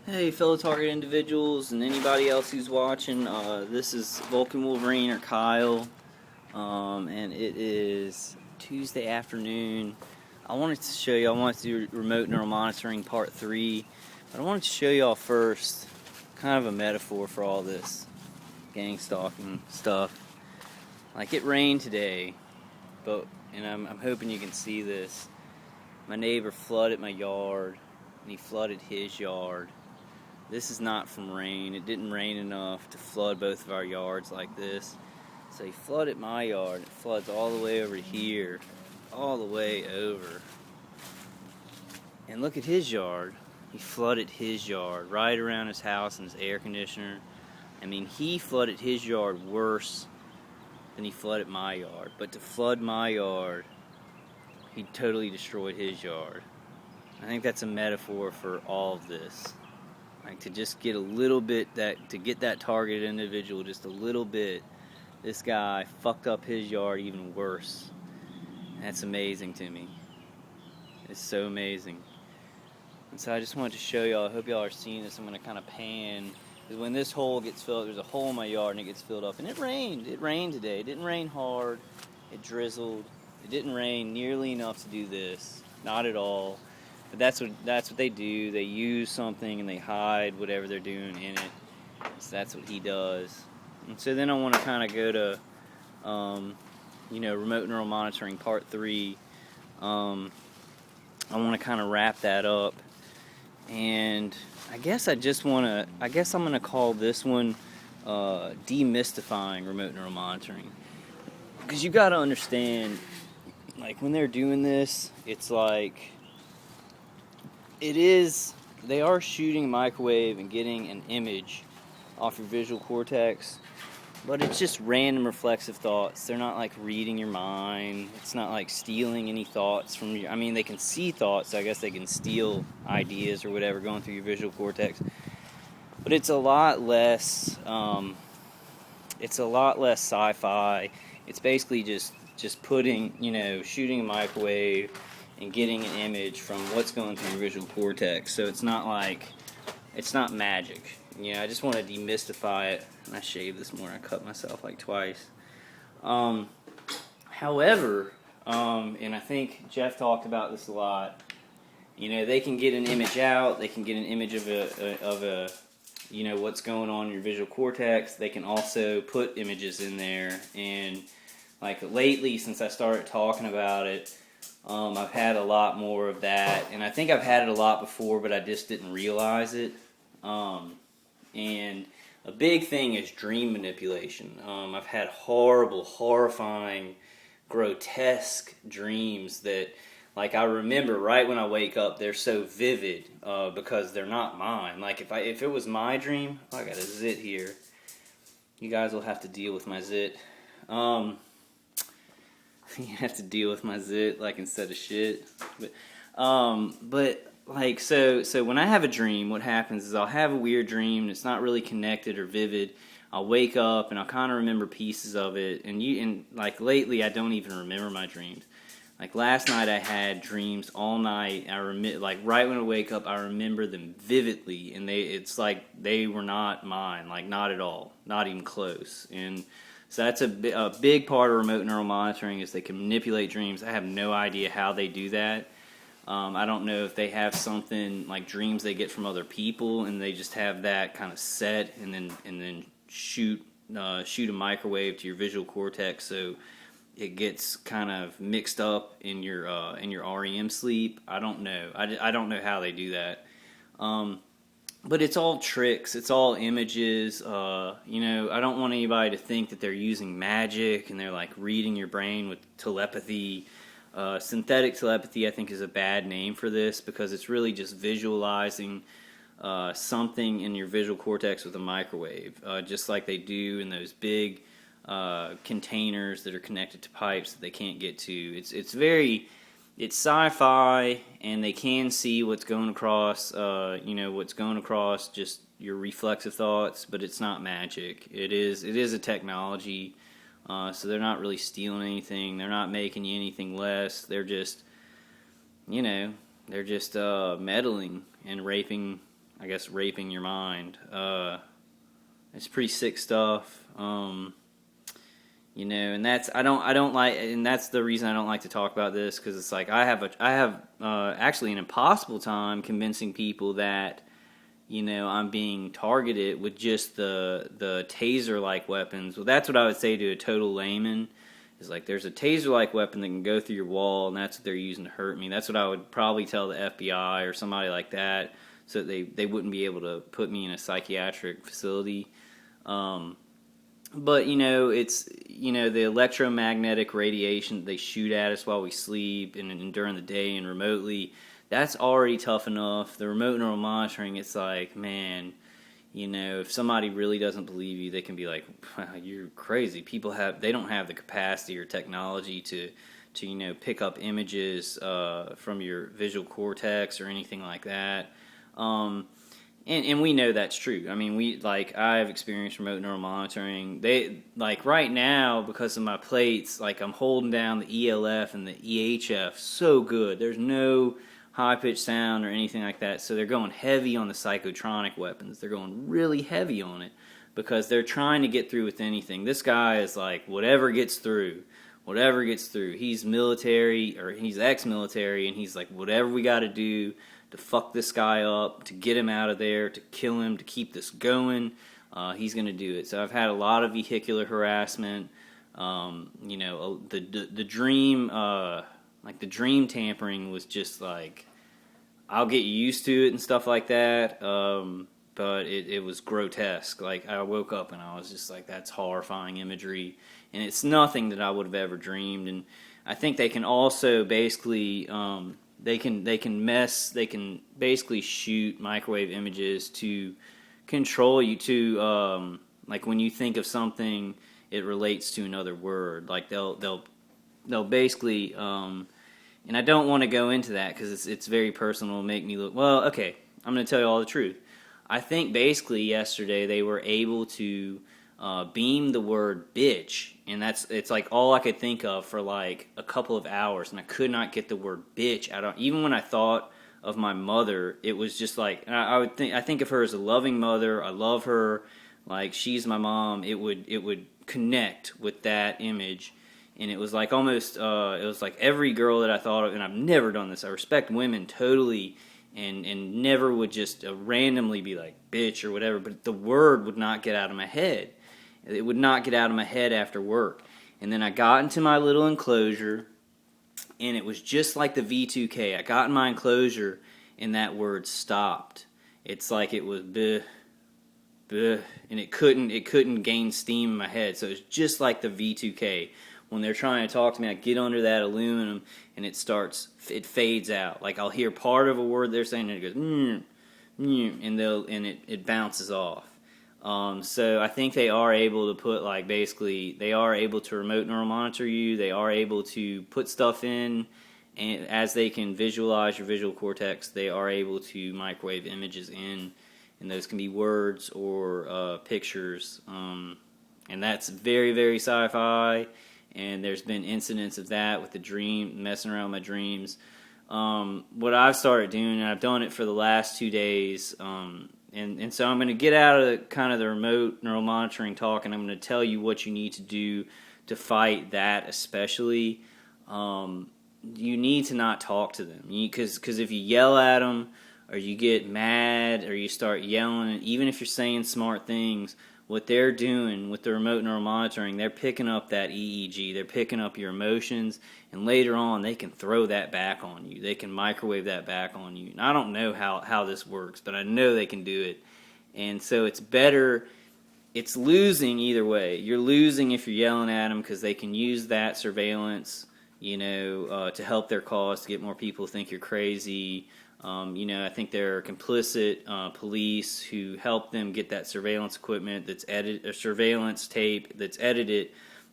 Hey, fellow target individuals and anybody else who's watching. This is Vulcan Wolverine or Kyle, and it is Tuesday afternoon. I wanted to do remote neural monitoring part 3, but I wanted to show y'all first kind of a metaphor for all this gang stalking stuff. Like, it rained today, and I'm hoping you can see this. My neighbor flooded my yard, and he flooded his yard. This is not from rain. It didn't rain enough to flood both of our yards like this. So he flooded my yard. It floods all the way over here. All the way over. And look at his yard. He flooded his yard right around his house and his air conditioner. I mean, he flooded his yard worse than he flooded my yard. But to flood my yard, he totally destroyed his yard. I think that's a metaphor for all of this. Like, to just get a little bit, to get that targeted individual just a little bit, this guy fucked up his yard even worse. That's amazing to me. It's so amazing. And so I just wanted to show y'all. I hope y'all are seeing this. I'm going to kind of pan, because when this hole gets filled, there's a hole in my yard and it gets filled up. And it rained. It rained today. It didn't rain hard. It drizzled. It didn't rain nearly enough to do this. Not at all. But that's what they do. They use something and they hide whatever they're doing in it. So that's what he does. And so then I want to kind of go to, remote neural monitoring part 3. I want to kind of wrap that up. And I guess I'm going to call this one demystifying remote neural monitoring. Because you got to understand, like, when they're doing this, it's like, they are shooting microwave and getting an image off your visual cortex, but it's just random reflexive thoughts. They're not like reading your mind. It's not like stealing any thoughts from you. I mean, they can see thoughts, so I guess they can steal ideas or whatever going through your visual cortex. But it's a lot less sci-fi. It's basically just putting, shooting a microwave and getting an image from what's going through your visual cortex. So it's not magic. I just want to demystify it. And I shaved this morning. I cut myself like twice. However, and I think Jeff talked about this a lot. They can get an image out. They can get an image of a what's going on in your visual cortex. They can also put images in there. And like lately, since I started talking about it, I've had a lot more of that, and I think I've had it a lot before, but I just didn't realize it. And a big thing is dream manipulation. I've had horrible, horrifying, grotesque dreams that, like, I remember right when I wake up, they're so vivid because they're not mine. Like, if it was my dream, I got a zit here. You guys will have to deal with my zit. You have to deal with my zit, like, instead of shit. But like, so when I have a dream, what happens is I'll have a weird dream, and it's not really connected or vivid. I'll wake up, and I'll kind of remember pieces of it. And like, lately, I don't even remember my dreams. Like, last night, I had dreams all night. Like, right when I wake up, I remember them vividly, and it's like they were not mine, like, not at all, not even close. And so that's a big part of remote neural monitoring, is they can manipulate dreams. I have no idea how they do that. I don't know if they have something like dreams they get from other people, and they just have that kind of set, and then shoot a microwave to your visual cortex, so it gets kind of mixed up in your REM sleep. I don't know. I don't know how they do that. But it's all tricks. It's all images. I don't want anybody to think that they're using magic and they're like reading your brain with telepathy. Synthetic telepathy, I think, is a bad name for this, because it's really just visualizing something in your visual cortex with a microwave, just like they do in those big containers that are connected to pipes that they can't get to. It's sci-fi, and they can see what's going across, just your reflexive thoughts, but it's not magic. It is a technology, so they're not really stealing anything. They're not making you anything less. They're just meddling and raping I guess, raping your mind. It's pretty sick stuff. And I don't like, and that's the reason I don't like to talk about this, because it's like I have actually an impossible time convincing people that I'm being targeted with just the taser like weapons. Well, that's what I would say to a total layman. Is like, there's a taser like weapon that can go through your wall, and that's what they're using to hurt me. That's what I would probably tell the FBI or somebody like that, so that they wouldn't be able to put me in a psychiatric facility. But it's the electromagnetic radiation that they shoot at us while we sleep and during the day and remotely. That's already tough enough. The remote neural monitoring, it's like, man, if somebody really doesn't believe you, they can be like, wow, you're crazy. They don't have the capacity or technology to pick up images from your visual cortex or anything like that. And we know that's true. I mean, I've experienced remote neural monitoring. They, like, right now, because of my plates, like, I'm holding down the ELF and the EHF so good. There's no high-pitched sound or anything like that. So they're going heavy on the psychotronic weapons. They're going really heavy on it because they're trying to get through with anything. This guy is like, whatever gets through. He's military, or he's ex-military, and he's like, whatever we got to do to fuck this guy up, to get him out of there, to kill him, to keep this going, he's going to do it. So I've had a lot of vehicular harassment. The dream, the dream tampering was just like, I'll get used to it and stuff like that. But it was grotesque. Like, I woke up and I was just like, that's horrifying imagery, and it's nothing that I would have ever dreamed. And I think they can also basically they can basically shoot microwave images to control you, to like when you think of something, it relates to another word. Like they'll basically and I don't want to go into that because it's very personal. It'll make me look, well, okay, I'm going to tell you all the truth. I think basically yesterday they were able to beam the word bitch, and it's like all I could think of for like a couple of hours, and I could not get the word bitch out. Even when I thought of my mother, it was just like, I think of her as a loving mother. I love her, like she's my mom. It would connect with that image, and it was like almost it was like every girl that I thought of, and I've never done this. I respect women totally. And never would just randomly be like bitch or whatever, but the word would not get out of my head. It would not get out of my head after work. And then I got into my little enclosure, and it was just like the V2K. I got in my enclosure, and that word stopped. It's like it was bleh, bleh, and it couldn't gain steam in my head. So it's just like the V2K. When they're trying to talk to me, I get under that aluminum, and it fades out. Like, I'll hear part of a word they're saying, and it goes, and it bounces off. So I think they are able to put, like, basically, they are able to remote neural monitor you. They are able to put stuff in, and as they can visualize your visual cortex, they are able to microwave images in, and those can be words or pictures. And that's very, very sci-fi. And there's been incidents of that with the dream, messing around with my dreams. What I've started doing, and I've done it for the last 2 days, and so I'm going to get out of kind of the remote neural monitoring talk, and I'm going to tell you what you need to do to fight that especially. You need to not talk to them. Because if you yell at them, or you get mad, or you start yelling, even if you're saying smart things, what they're doing with the remote neural monitoring, they're picking up that EEG, they're picking up your emotions, and later on they can throw that back on you. They can microwave that back on you. And I don't know how this works, but I know they can do it. And so it's better, it's losing either way. You're losing if you're yelling at them because they can use that surveillance, to help their cause, to get more people to think you're crazy. I think there are complicit police who help them get that surveillance equipment surveillance tape that's edited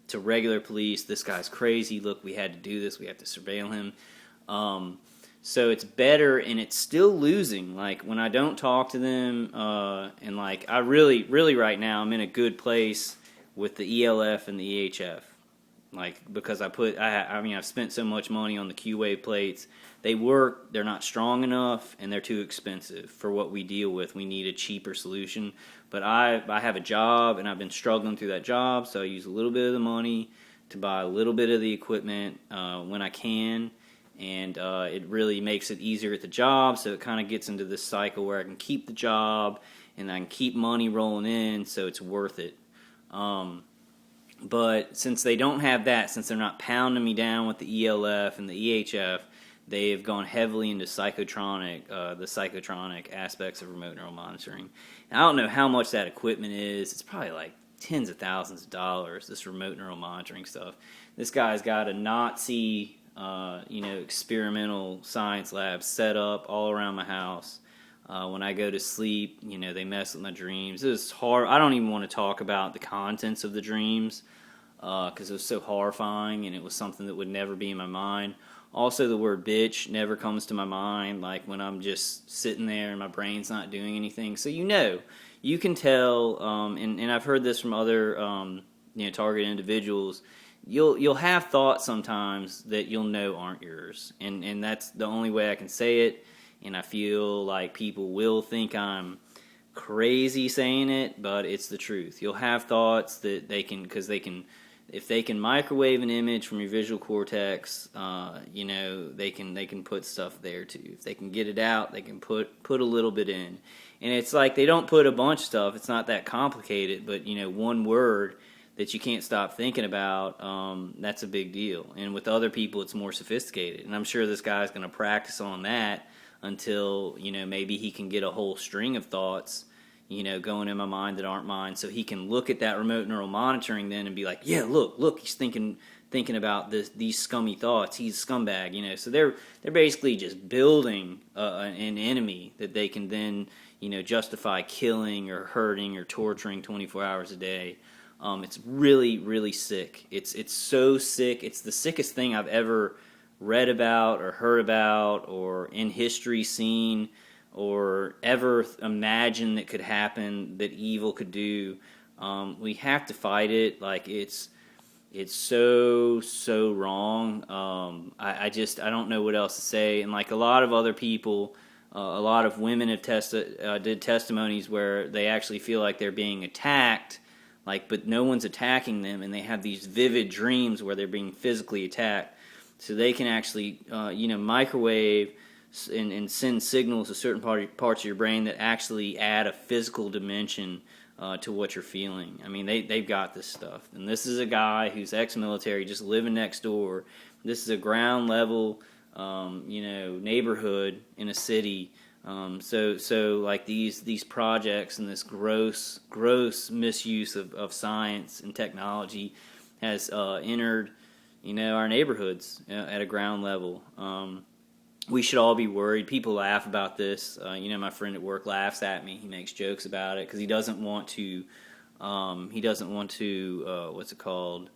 to regular police. This guy's crazy. Look, we had to do this. We have to surveil him. So it's better, and it's still losing. Like, when I don't talk to them, and like I really right now, I'm in a good place with the ELF and the EHF. Like, because I mean, I've spent so much money on the Q-Wave plates. They work, they're not strong enough, and they're too expensive for what we deal with. We need a cheaper solution. But I have a job, and I've been struggling through that job, so I use a little bit of the money to buy a little bit of the equipment when I can. And it really makes it easier at the job, so it kind of gets into this cycle where I can keep the job, and I can keep money rolling in, so it's worth it. But since they don't have that, since they're not pounding me down with the ELF and the EHF, they have gone heavily into the psychotronic aspects of remote neural monitoring. And I don't know how much that equipment is. It's probably like tens of thousands of dollars, this remote neural monitoring stuff. This guy's got a Nazi, experimental science lab set up all around my house. When I go to sleep, they mess with my dreams. It was hard. I don't even want to talk about the contents of the dreams because it was so horrifying, and it was something that would never be in my mind. Also, the word bitch never comes to my mind, like when I'm just sitting there and my brain's not doing anything. So you can tell, and I've heard this from other target individuals. You'll have thoughts sometimes that you'll know aren't yours, and that's the only way I can say it. And I feel like people will think I'm crazy saying it, but it's the truth. You'll have thoughts that if they can microwave an image from your visual cortex, they can put stuff there too. If they can get it out, they can put a little bit in. And it's like they don't put a bunch of stuff. It's not that complicated, but one word that you can't stop thinking about, that's a big deal. And with other people, it's more sophisticated. And I'm sure this guy's going to practice on that until, maybe he can get a whole string of thoughts, going in my mind that aren't mine, so he can look at that remote neural monitoring then and be like, yeah, look, he's thinking about these scummy thoughts. He's a scumbag, So they're basically just building an enemy that they can then, justify killing or hurting or torturing 24 hours a day. It's really, really sick. It's so sick. It's the sickest thing I've ever read about or heard about or in history seen or ever imagined that could happen, that evil could do. We have to fight it. Like, it's so wrong. I don't know what else to say. And like a lot of other people, a lot of women have did testimonies where they actually feel like they're being attacked, but no one's attacking them, and they have these vivid dreams where they're being physically attacked. So they can actually, microwave and send signals to certain parts of your brain that actually add a physical dimension to what you're feeling. I mean, they've got this stuff. And this is a guy who's ex-military, just living next door. This is a ground level, neighborhood in a city. So like these projects and this gross misuse of science and technology has entered our neighborhoods at a ground level. We should all be worried. People laugh about this. My friend at work laughs at me. He makes jokes about it because he doesn't want to. What's it called?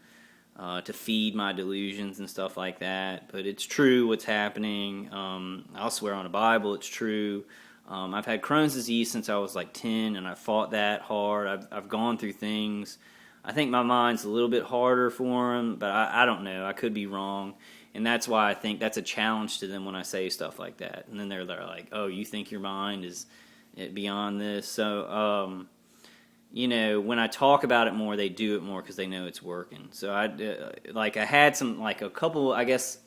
To feed my delusions and stuff like that. But it's true what's happening. I'll swear on the Bible it's true. I've had Crohn's disease since I was like 10, and I fought that hard. I've gone through things. I think my mind's a little bit harder for them, but I don't know. I could be wrong. And that's why I think that's a challenge to them when I say stuff like that. And then they're like, oh, you think your mind is beyond this? So, when I talk about it more, they do it more because they know it's working. So I had a couple, I guess,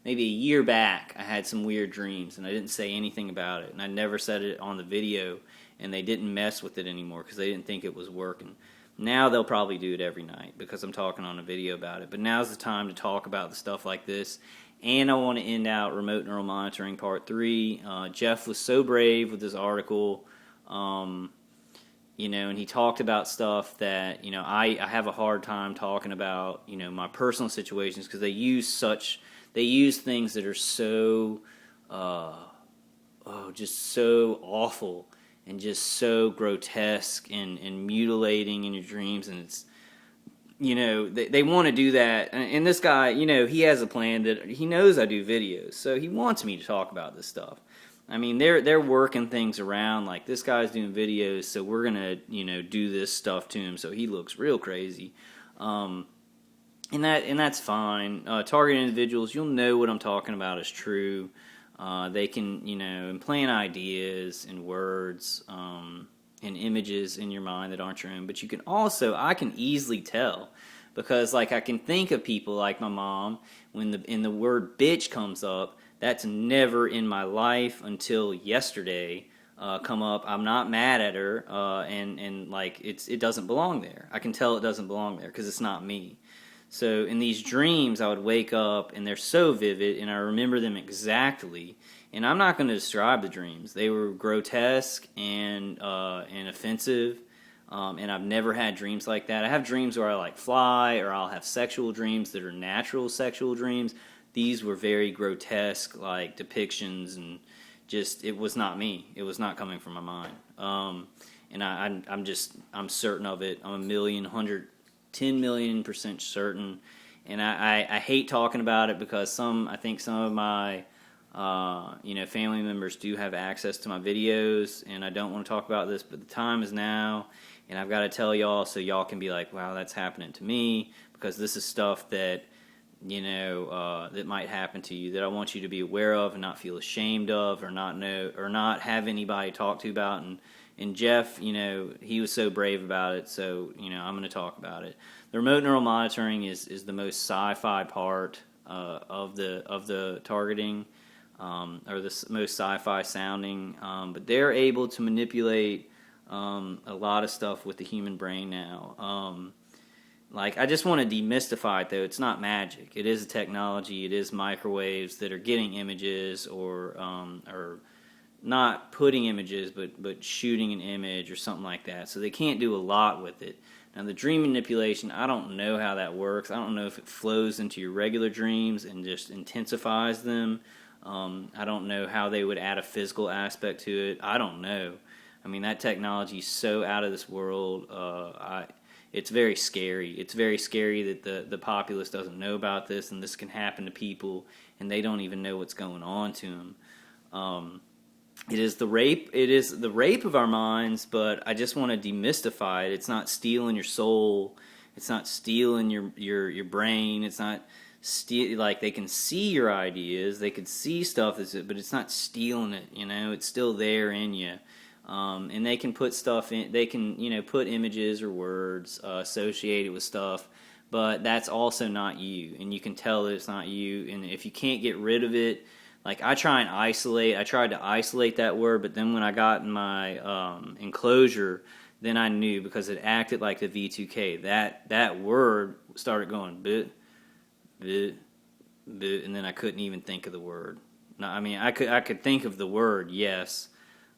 maybe a year back, I had some weird dreams, and I didn't say anything about it. And I never said it on the video, and they didn't mess with it anymore because they didn't think it was working. Now they'll probably do it every night because I'm talking on a video about it. But now's the time to talk about the stuff like this. And I want to end out Remote Neural Monitoring Part 3. Jeff was so brave with this article, and he talked about stuff that, I have a hard time talking about, my personal situations because they use things that are so, just so awful and just so grotesque and mutilating in your dreams, and it's, they want to do that, and this guy, he has a plan that he knows I do videos, so he wants me to talk about this stuff. I mean, they're working things around, like this guy's doing videos, so we're gonna, do this stuff to him, so he looks real crazy. and that's fine. Target individuals, you'll know what I'm talking about is true. They can, implant ideas and words and images in your mind that aren't your own. But you can also, I can easily tell because, like, I can think of people like my mom when the word bitch comes up. That's never in my life until yesterday come up. I'm not mad at her, and like it doesn't belong there. I can tell it doesn't belong there because it's not me. So in these dreams, I would wake up, and they're so vivid, and I remember them exactly. And I'm not going to describe the dreams. They were grotesque and offensive, and I've never had dreams like that. I have dreams where I like fly, or I'll have sexual dreams that are natural sexual dreams. These were very grotesque, like depictions, and just it was not me. It was not coming from my mind. And I'm certain of it. I'm 10,000,000% certain, and I hate talking about it because I think some of my family members do have access to my videos, and I don't want to talk about this, but the time is now, and I've got to tell y'all so y'all can be like, wow, that's happening to me, because this is stuff that that might happen to you that I want you to be aware of and not feel ashamed of, or not have anybody talk to about. And Jeff, he was so brave about it, so I'm going to talk about it. The remote neural monitoring is the most sci-fi part of the targeting, or the most sci-fi sounding. But they're able to manipulate a lot of stuff with the human brain now. Like, I just want to demystify it, though. It's not magic. It is a technology. It is microwaves that are getting images, or not putting images, but shooting an image or something like that. So they can't do a lot with it. Now, the dream manipulation, I don't know how that works. I don't know if it flows into your regular dreams and just intensifies them. I don't know how they would add a physical aspect to it. I don't know. I mean, that technology is so out of this world. It's very scary. It's very scary that the populace doesn't know about this, and this can happen to people, and they don't even know what's going on to them. It is the rape. It is the rape of our minds, but I just want to demystify it. It's not stealing your soul. It's not stealing your brain. It's not like they can see your ideas. They can see stuff, but it's not stealing it. It's still there in you. And they can put stuff in. They can put images or words associated with stuff, but that's also not you, and you can tell that it's not you. And if you can't get rid of it, like I tried to isolate that word, but then when I got in my enclosure, then I knew, because it acted like the V2K. That word started going bit, bit, bit, and then I couldn't even think of the word. No, I mean I could think of the word, yes.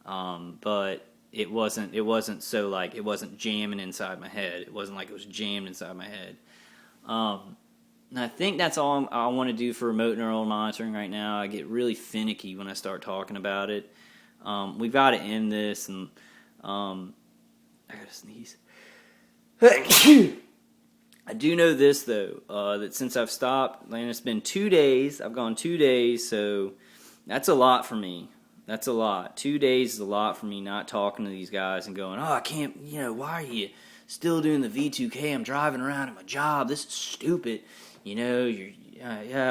But it wasn't so, like, it wasn't jamming inside my head. It wasn't like it was jammed inside my head. And I think that's all I want to do for remote neural monitoring right now. I get really finicky when I start talking about it. We've got to end this, and I gotta sneeze. I do know this, though, that since I've stopped, and it's been 2 days, I've gone 2 days, so that's a lot for me. That's a lot. 2 days is a lot for me not talking to these guys and going, oh, I can't, why are you still doing the V2K? I'm driving around at my job. This is stupid. You're,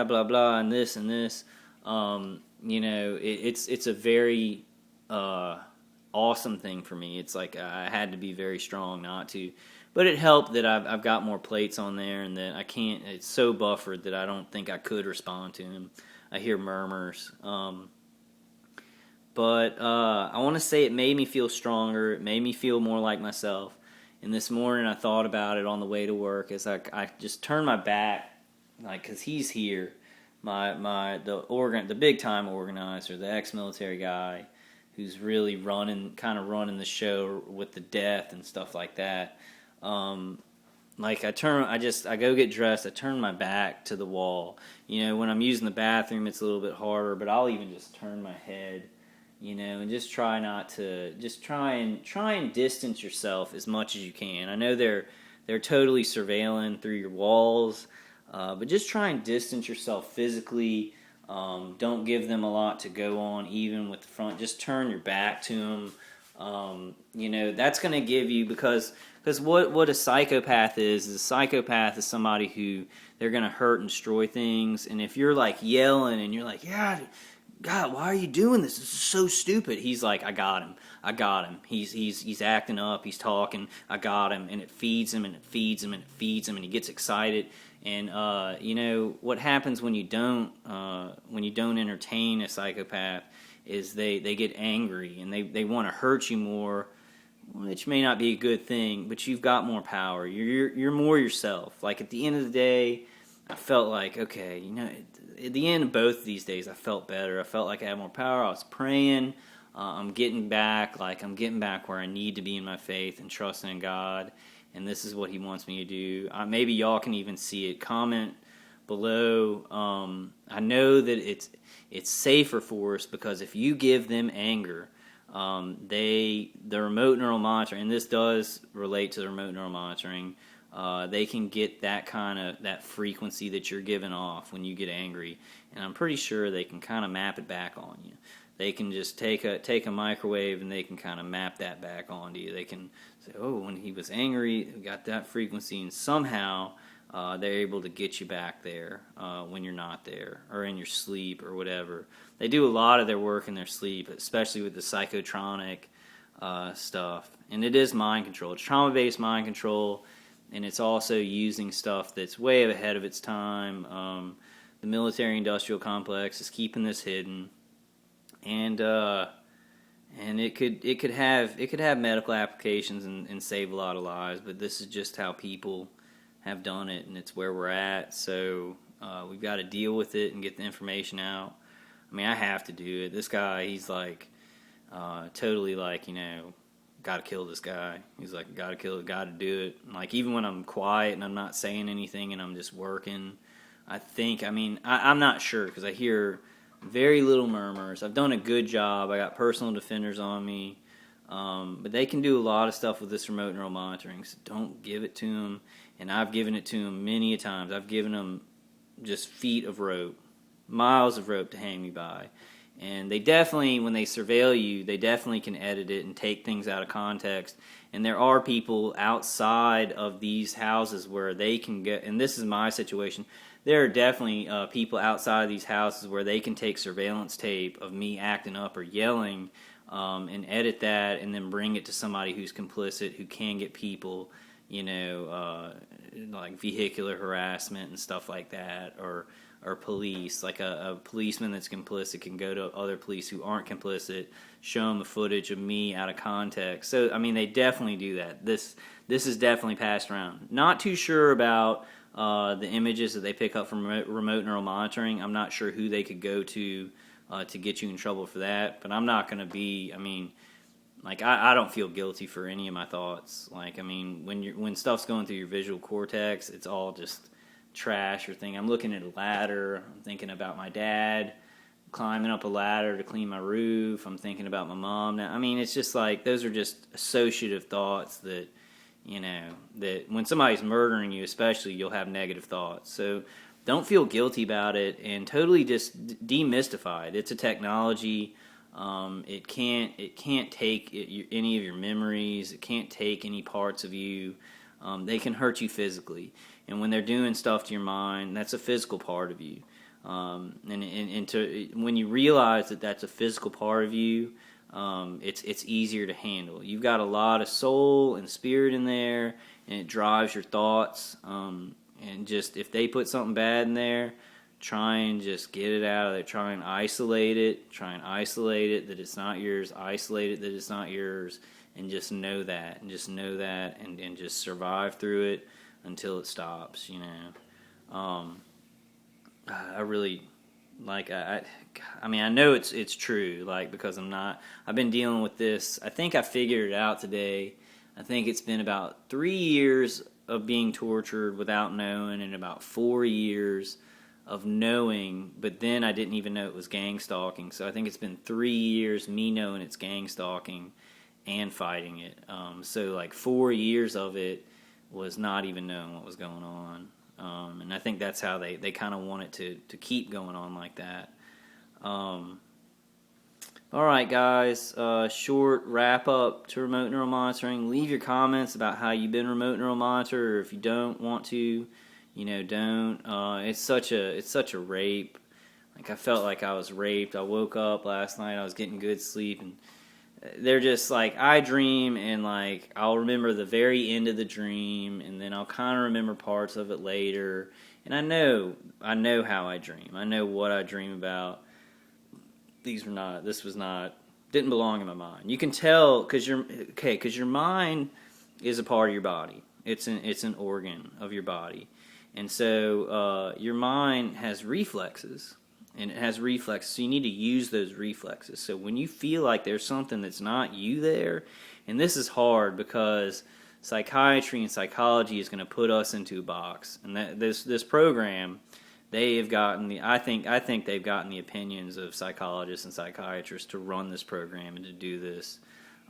blah, blah, and this and this. It's a very awesome thing for me. It's like I had to be very strong not to. But it helped that I've got more plates on there, and that I can't, it's so buffered that I don't think I could respond to him. I hear murmurs. But I want to say it made me feel stronger. It made me feel more like myself. And this morning I thought about it on the way to work as I just turned my back, like, because he's here, the big time organizer, the ex-military guy, who's really running the show with the death and stuff like that. Like I go get dressed. I turn my back to the wall. When I'm using the bathroom, it's a little bit harder, but I'll even just turn my head. And just try and distance yourself as much as you can. I know they're totally surveilling through your walls, but just try and distance yourself physically. Don't give them a lot to go on, even with the front. Just turn your back to them. That's going to give you, because what a psychopath is a psychopath is somebody who they're going to hurt and destroy things. And if you're like yelling and you're like, yeah, God, why are you doing this? This is so stupid. He's like, I got him. I got him. He's acting up. He's talking. I got him. And it feeds him and it feeds him and it feeds him and he gets excited. And what happens when you don't entertain a psychopath is they get angry and they want to hurt you more, which may not be a good thing. But you've got more power. You're more yourself. Like at the end of the day, I felt like, okay, at the end of both of these days, I felt better. I felt like I had more power. I was praying. I'm getting back where I need to be in my faith and trusting in God. And this is what He wants me to do. Maybe y'all can even see it. Comment below. I know that it's safer for us because if you give them anger, the remote neural monitoring, and this does relate to the remote neural monitoring. They can get that frequency that you're giving off when you get angry, and I'm pretty sure they can kind of map it back on you. They can just take a microwave and they can kind of map that back onto you. They can say, oh, when he was angry, we got that frequency, and somehow they're able to get you back there when you're not there or in your sleep or whatever. They do a lot of their work in their sleep, especially with the psychotronic stuff, and it is mind control. It's trauma-based mind control. And it's also using stuff that's way ahead of its time. The military-industrial complex is keeping this hidden, and it could have medical applications and save a lot of lives. But this is just how people have done it, and it's where we're at. So we've got to deal with it and get the information out. I mean, I have to do it. This guy, he's like totally like gotta kill this guy. He's like, gotta kill it, gotta do it. And like, even when I'm quiet and I'm not saying anything and I'm just working, I'm not sure because I hear very little murmurs. I've done a good job. I got personal defenders on me. But they can do a lot of stuff with this remote neural monitoring, so don't give it to them. And I've given it to them many a times. I've given them just feet of rope, miles of rope to hang me by. And they definitely, when they surveil you, they definitely can edit it and take things out of context. And there are people outside of these houses where they can get, and this is my situation, there are definitely people outside of these houses where they can take surveillance tape of me acting up or yelling and edit that and then bring it to somebody who's complicit, who can get people, like vehicular harassment and stuff like that, or police, like a policeman that's complicit can go to other police who aren't complicit, show them the footage of me out of context. So, I mean, they definitely do that. This is definitely passed around. Not too sure about the images that they pick up from remote neural monitoring. I'm not sure who they could go to get you in trouble for that, but I'm not going to be, I don't feel guilty for any of my thoughts. Like, I mean, when stuff's going through your visual cortex, it's all just trash or thing. I'm looking at a ladder. I'm thinking about my dad climbing up a ladder to clean my roof. I'm thinking about my mom. Now, I mean, it's just like, those are just associative thoughts that, that when somebody's murdering you, especially, you'll have negative thoughts. So don't feel guilty about it and totally just demystify it. It's a technology. It can't take any of your memories. It can't take any parts of you. They can hurt you physically. And when they're doing stuff to your mind, that's a physical part of you. When you realize that that's a physical part of you, it's easier to handle. You've got a lot of soul and spirit in there, and it drives your thoughts. And just, if they put something bad in there, try and just get it out of there. Try and isolate it. That it's not yours. Isolate it that it's not yours. And just know that. And just survive through it until it stops, I really, I know it's true, because I've been dealing with this. I think I figured it out today. I think it's been about 3 years of being tortured without knowing, and about 4 years of knowing, but then I didn't even know it was gang stalking. So I think it's been 3 years me knowing it's gang stalking and fighting it. So 4 years of it was not even knowing what was going on. And I think that's how they kind of want it to keep going on like that. All right, guys. Short wrap up to remote neural monitoring. Leave your comments about how you've been remote neural monitor, or if you don't want to, don't. It's such a rape. Like I felt like I was raped. I woke up last night. I was getting good sleep, and they're just like I dream, and like I'll remember the very end of the dream, and then I'll kind of remember parts of it later. And I know how I dream. I know what I dream about. This was not, didn't belong in my mind. You can tell because your mind is a part of your body. It's an organ of your body, and so your mind has reflexes, and it has reflexes. So you need to use those reflexes. So when you feel like there's something that's not you there, and this is hard because psychiatry and psychology is going to put us into a box, and that this program. They have gotten I think they've gotten the opinions of psychologists and psychiatrists to run this program and to do this.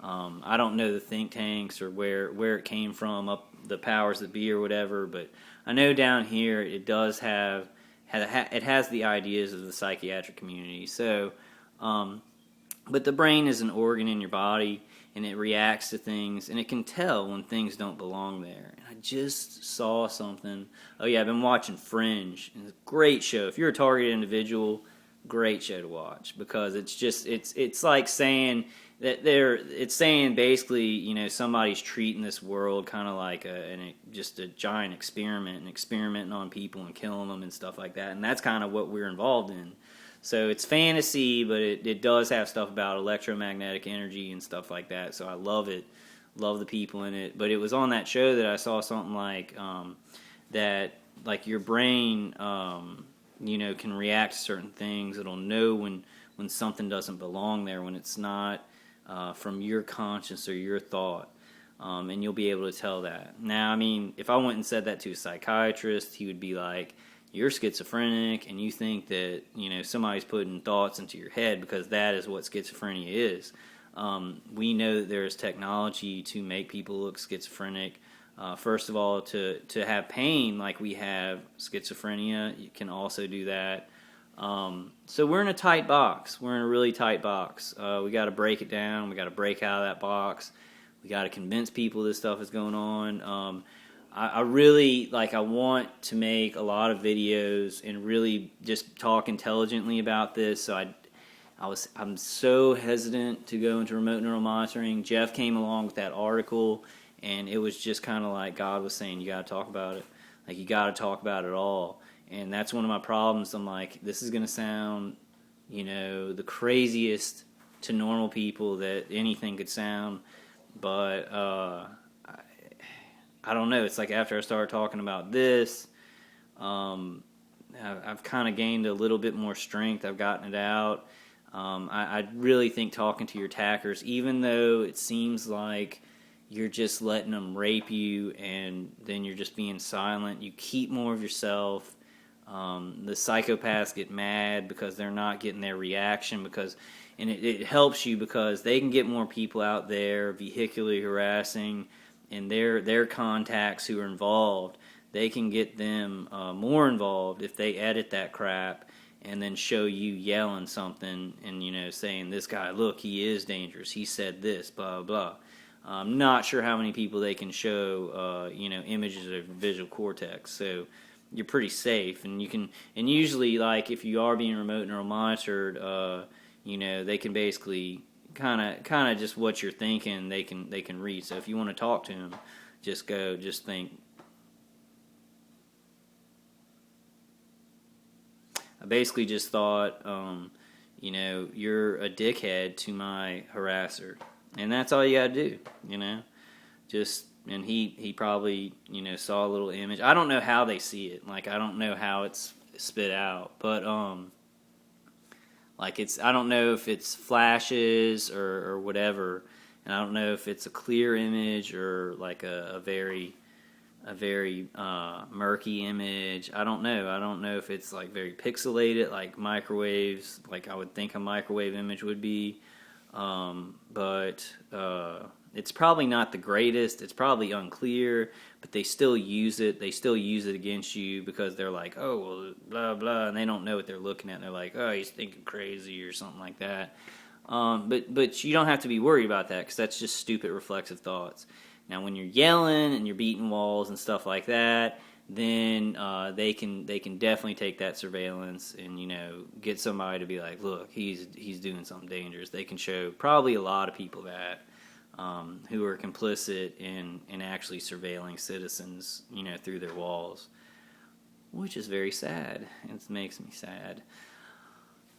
I don't know the think tanks or where it came from, up the powers that be or whatever, but I know down here it does it has the ideas of the psychiatric community. So, but the brain is an organ in your body, and it reacts to things, and it can tell when things don't belong there. And I just saw something. Oh yeah, I've been watching Fringe, and it's a great show. If you're a targeted individual, great show to watch, because it's like saying that it's saying basically, somebody's treating this world kind of like just a giant experiment, and experimenting on people and killing them and stuff like that. And that's kind of what we're involved in. So it's fantasy, but it does have stuff about electromagnetic energy and stuff like that. So I love it, love the people in it. But it was on that show that I saw something like that, like your brain, can react to certain things. It'll know when something doesn't belong there, when it's not from your conscience or your thought. And you'll be able to tell that. Now, I mean, if I went and said that to a psychiatrist, he would be like, you're schizophrenic, and you think that somebody's putting thoughts into your head, because that is what schizophrenia is. We know that there is technology to make people look schizophrenic. First of all, to have pain like we have schizophrenia, you can also do that. So we're in a tight box. We're in a really tight box. We got to break it down. We got to break out of that box. We got to convince people this stuff is going on. I really I want to make a lot of videos and really just talk intelligently about this. So I'm so hesitant to go into remote neural monitoring. Jeff came along with that article, and it was just kind of like God was saying, you got to talk about it. Like, you got to talk about it all. And that's one of my problems. I'm like, this is going to sound, the craziest to normal people that anything could sound. But I don't know. It's like after I started talking about this, I've kind of gained a little bit more strength. I've gotten it out. I really think talking to your attackers, even though it seems like you're just letting them rape you and then you're just being silent, you keep more of yourself. The psychopaths get mad because they're not getting their reaction, and it helps you because they can get more people out there vehicularly harassing, and their contacts who are involved, they can get them more involved if they edit that crap and then show you yelling something and saying, this guy, look, he is dangerous, he said this, blah blah. I'm not sure how many people they can show images of visual cortex, so you're pretty safe. And you can, and usually, if you are being remote neural monitored, they can basically kind of just what you're thinking, they can read. So if you want to talk to them, just think. I basically just thought, you're a dickhead to my harasser, and that's all you gotta do, and he probably saw a little image. I don't know how they see it. I don't know how it's spit out, but I don't know if it's flashes or whatever, and I don't know if it's a clear image or a very murky image. I don't know. I don't know if it's very pixelated, like microwaves, like I would think a microwave image would be. But it's probably not the greatest. It's probably unclear, but they still use it. They still use it against you because they're like, oh, well, blah, blah, and they don't know what they're looking at. And they're like, oh, he's thinking crazy or something like that. But you don't have to be worried about that because that's just stupid reflexive thoughts. Now, when you're yelling and you're beating walls and stuff like that, then they can definitely take that surveillance and get somebody to be like, look, he's doing something dangerous. They can show probably a lot of people that who are complicit in actually surveilling citizens, through their walls, which is very sad. It makes me sad.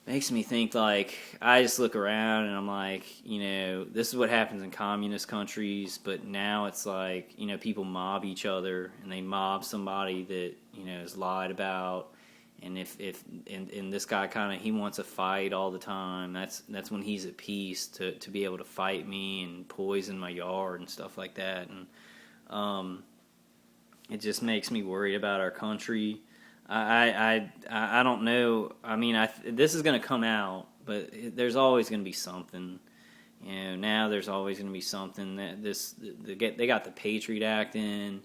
Makes me think, like, I just look around and I'm like, this is what happens in communist countries, but now it's like, people mob each other and they mob somebody that, is lied about. And if this guy he wants a fight all the time, that's when he's at peace to be able to fight me and poison my yard and stuff like that. And it just makes me worried about our country. I don't know. I mean, this is going to come out, but there's always going to be something. Now there's always going to be something that they got the Patriot Act in,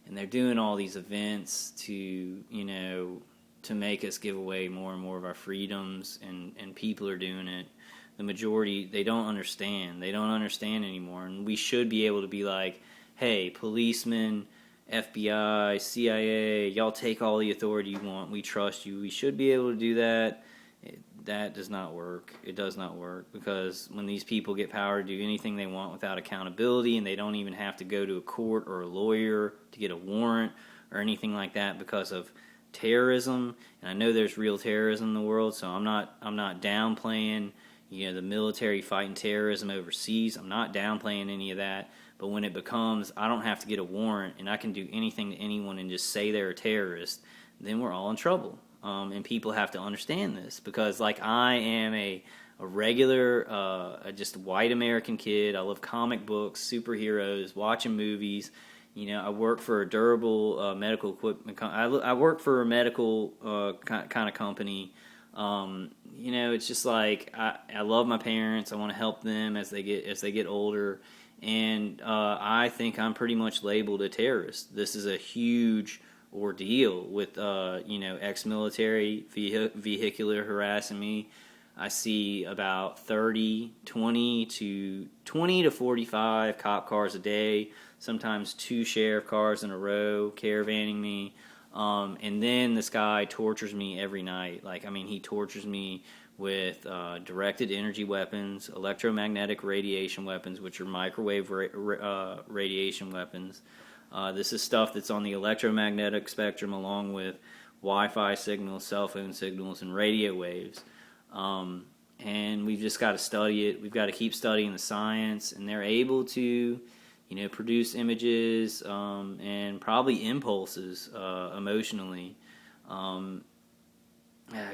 and they're doing all these events to to make us give away more and more of our freedoms, and people are doing it. The majority, they don't understand. They don't understand anymore, and we should be able to be like, hey, policemen, FBI, CIA, y'all take all the authority you want. We trust you. We should be able to do that. That does not work. It does not work, because when these people get power to do anything they want without accountability, and they don't even have to go to a court or a lawyer to get a warrant or anything like that because of terrorism. And I know there's real terrorism in the world, so I'm not downplaying the military fighting terrorism overseas. I'm not downplaying any of that. But when it becomes, I don't have to get a warrant and I can do anything to anyone and just say they're a terrorist, then we're all in trouble. And people have to understand this, because like I am a regular, just white American kid. I love comic books, superheroes, watching movies. I work for a durable medical equipment. I work for a medical kind of company. It's just like I love my parents. I want to help them as they get older. And I think I'm pretty much labeled a terrorist. This is a huge ordeal with, ex-military vehicular harassing me. I see about 20 to 45 cop cars a day, sometimes 2 sheriff cars in a row caravanning me. And then this guy tortures me every night. He tortures me with directed energy weapons, electromagnetic radiation weapons, which are microwave radiation weapons. This is stuff that's on the electromagnetic spectrum, along with Wi-Fi signals, cell phone signals, and radio waves. And we've just got to study it. We've got to keep studying the science, and they're able to, produce images and probably impulses emotionally.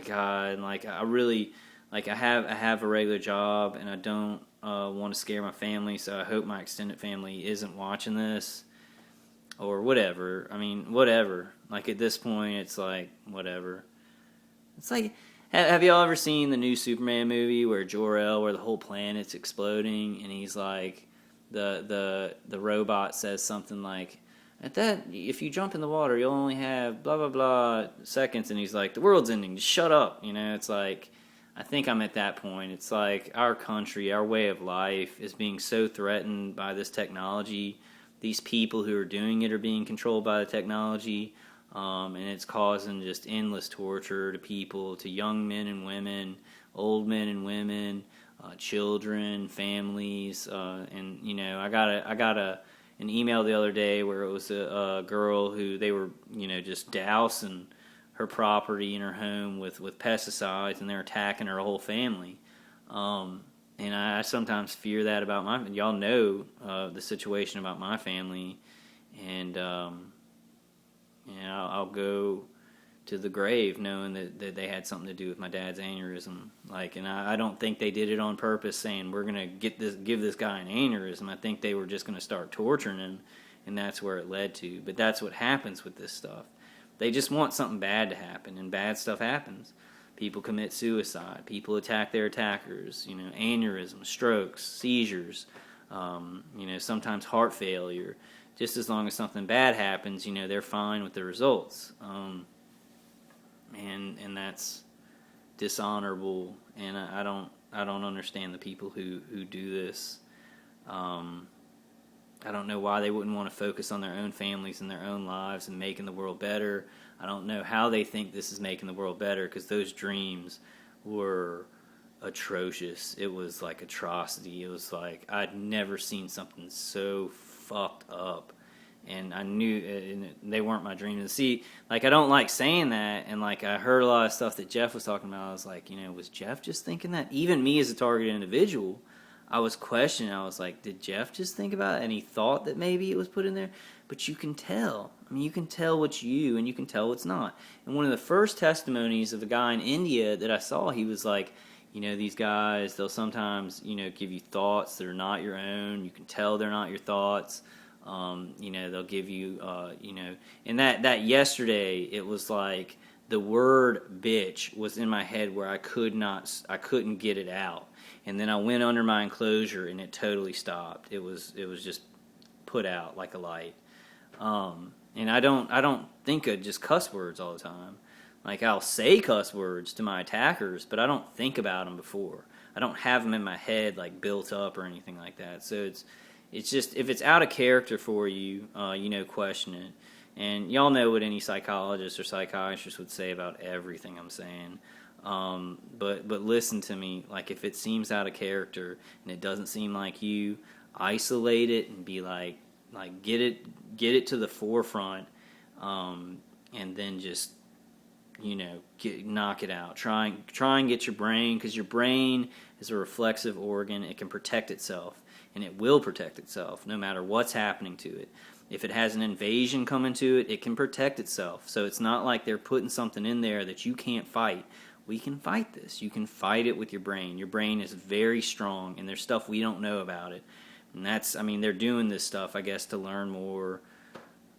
God, I really, I have a regular job, and I don't want to scare my family, so I hope my extended family isn't watching this, or whatever. Whatever. At this point, it's whatever. It's have y'all ever seen the new Superman movie where Jor-El, where the whole planet's exploding, and he's the robot says something like, if you jump in the water, you'll only have blah, blah, blah seconds. And he's like, the world's ending. Just shut up. It's I think I'm at that point. It's our country, our way of life is being so threatened by this technology. These people who are doing it are being controlled by the technology. And it's causing just endless torture to people, to young men and women, old men and women, children, families. And, I got an email the other day where it was a girl who they were, just dousing her property in her home with pesticides, and they're attacking her whole family. And I sometimes fear that about y'all know the situation about my family, and I'll go to the grave knowing that they had something to do with my dad's aneurysm. And I don't think they did it on purpose, saying we're gonna give this guy an aneurysm. I think they were just gonna start torturing him, and that's where it led to. But that's what happens with this stuff. They just want something bad to happen, and bad stuff happens. People commit suicide. People attack their attackers. Aneurysms, strokes, seizures. Sometimes heart failure. Just as long as something bad happens, they're fine with the results. And that's dishonorable, and I don't understand the people who do this. I don't know why they wouldn't want to focus on their own families and their own lives and making the world better. I don't know how they think this is making the world better, because those dreams were atrocious. It was like atrocity. It was like I'd never seen something so fucked up. And I knew and they weren't my dreams. And see, like, I don't like saying that, and like I heard a lot of stuff that Jeff was talking about. I was like, was Jeff just thinking that? Even me as a targeted individual, I was questioning. I was like, did Jeff just think about it? And he thought that maybe it was put in there. But you can tell. I mean, you can tell what's you, and you can tell what's not. And one of the first testimonies of a guy in India that I saw, he was like, these guys, they'll sometimes, give you thoughts that are not your own. You can tell they're not your thoughts. They'll give you, and that yesterday, it was like the word bitch was in my head where I couldn't get it out. And then I went under my enclosure and it totally stopped. It was just put out like a light. And I don't think of just cuss words all the time. Like, I'll say cuss words to my attackers, but I don't think about them before. I don't have them in my head like built up or anything like that. So it's just, if it's out of character for you, question it. And y'all know what any psychologist or psychiatrist would say about everything I'm saying. But listen to me. Like, if it seems out of character and it doesn't seem like you, isolate it and be like get it to the forefront, and then just knock it out. Try and get your brain, because your brain is a reflexive organ. It can protect itself, and it will protect itself no matter what's happening to it. If it has an invasion coming to it, it can protect itself. So it's not like they're putting something in there that you can't fight. We can fight this. You can fight it with your brain. Your brain is very strong, and there's stuff we don't know about it. And they're doing this stuff, I guess, to learn more.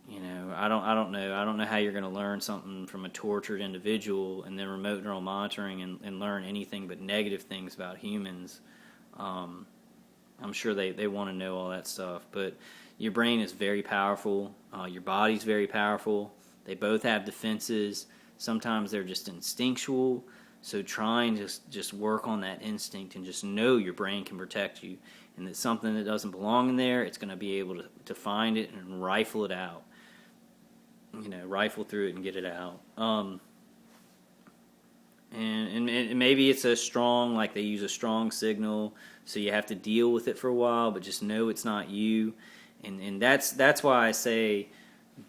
I don't know. I don't know how you're going to learn something from a tortured individual and then remote neural monitoring and learn anything but negative things about humans. I'm sure they want to know all that stuff. But your brain is very powerful. Your body's very powerful. They both have defenses. Sometimes they're just instinctual. So try and just work on that instinct and just know your brain can protect you. And that something that doesn't belong in there, it's going to be able to find it and rifle it out. Rifle through it and get it out. And maybe it's a strong, like they use a strong signal, so you have to deal with it for a while, but just know it's not you. And that's why I say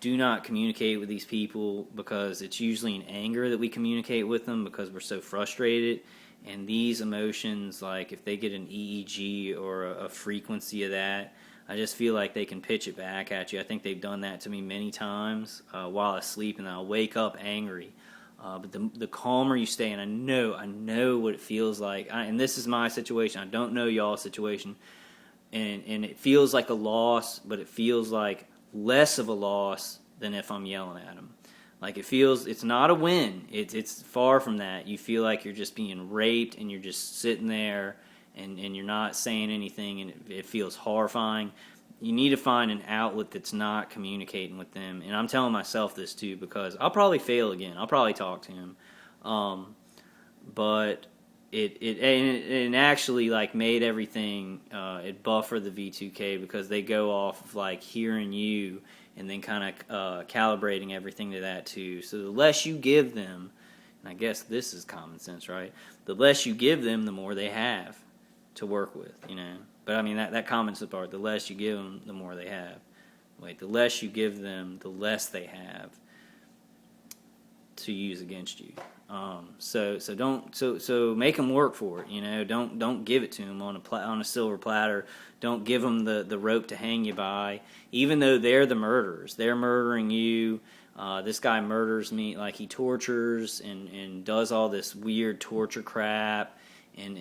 do not communicate with these people, because it's usually in anger that we communicate with them because we're so frustrated. And these emotions, like if they get an EEG or a frequency of that, I just feel like they can pitch it back at you. I think they've done that to me many times while I sleep, and I'll wake up angry. But the calmer you stay, and I know what it feels like. And this is my situation. I don't know y'all's situation. And it feels like a loss, but it feels like less of a loss than if I'm yelling at them. Like it's not a win. It's far from that. You feel like you're just being raped, and you're just sitting there, and you're not saying anything, and it feels horrifying. You need to find an outlet that's not communicating with them. And I'm telling myself this too, because I'll probably fail again. I'll probably talk to him. But it actually like made everything, it buffered the V2K, because they go off of like hearing you and then kind of calibrating everything to that too. So the less you give them, and I guess this is common sense, right? The less you give them, the more they have to work with, But I mean, that comments the part. The less you give them, the more they have. The less you give them, the less they have to use against you. So make them work for it. Don't give it to them on a silver platter. Don't give them the rope to hang you by. Even though they're the murderers, they're murdering you. This guy murders me, like he tortures and does all this weird torture crap. And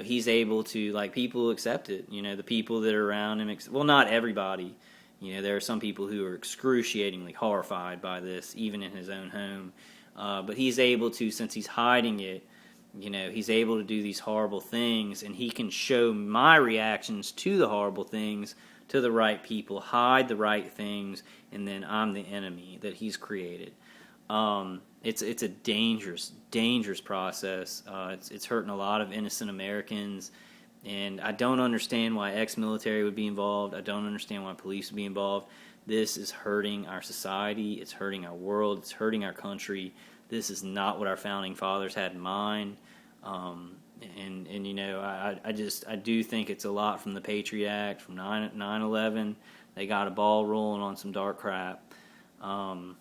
he's able to, like, people accept it. The people that are around him, well, not everybody. There are some people who are excruciatingly horrified by this, even in his own home. But he's able to, since he's hiding it, he's able to do these horrible things, and he can show my reactions to the horrible things to the right people, hide the right things, and then I'm the enemy that he's created. And it's a dangerous process. It's hurting a lot of innocent Americans, and I don't understand why ex-military would be involved. I don't understand why police would be involved. This is hurting our society. It's hurting our world. It's hurting our country. This is not what our founding fathers had in mind. And you know, I do think it's a lot from the Patriot Act, from 9/11. They got a ball rolling on some dark crap. You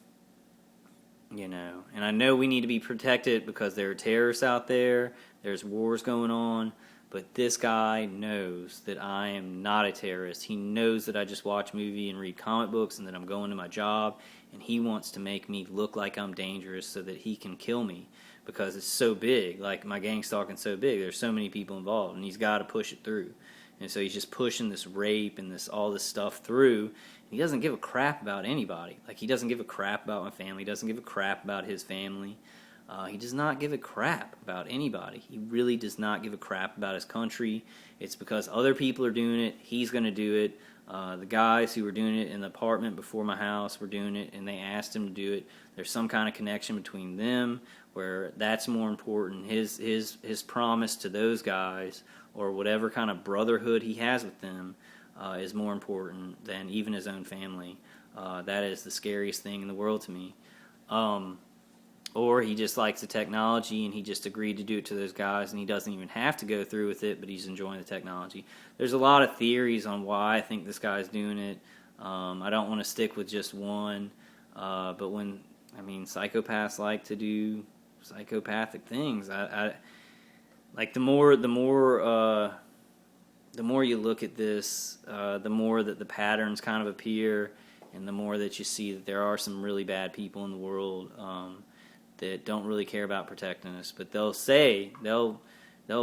know, and I know we need to be protected because there are terrorists out there. There's wars going on. But this guy knows that I am not a terrorist. He knows that I just watch movie and read comic books and that I'm going to my job. And he wants to make me look like I'm dangerous so that he can kill me because it's so big. Like, my gang stalking's so big. There's so many people involved, and he's got to push it through. And so he's just pushing this rape and all this stuff through. He doesn't give a crap about anybody. Like, he doesn't give a crap about my family. He doesn't give a crap about his family. He does not give a crap about anybody. He really does not give a crap about his country. It's because other people are doing it. He's going to do it. The guys who were doing it in the apartment before my house were doing it, and they asked him to do it. There's some kind of connection between them where that's more important. His promise to those guys, or whatever kind of brotherhood he has with them, is more important than even his own family. That is the scariest thing in the world to me. Or he just likes the technology and he just agreed to do it to those guys and he doesn't even have to go through with it, but he's enjoying the technology. There's a lot of theories on why I think this guy's doing it. I don't want to stick with just one, but psychopaths like to do psychopathic things. I like the more you look at this, the more that the patterns kind of appear, and the more that you see that there are some really bad people in the world that don't really care about protecting us, but they'll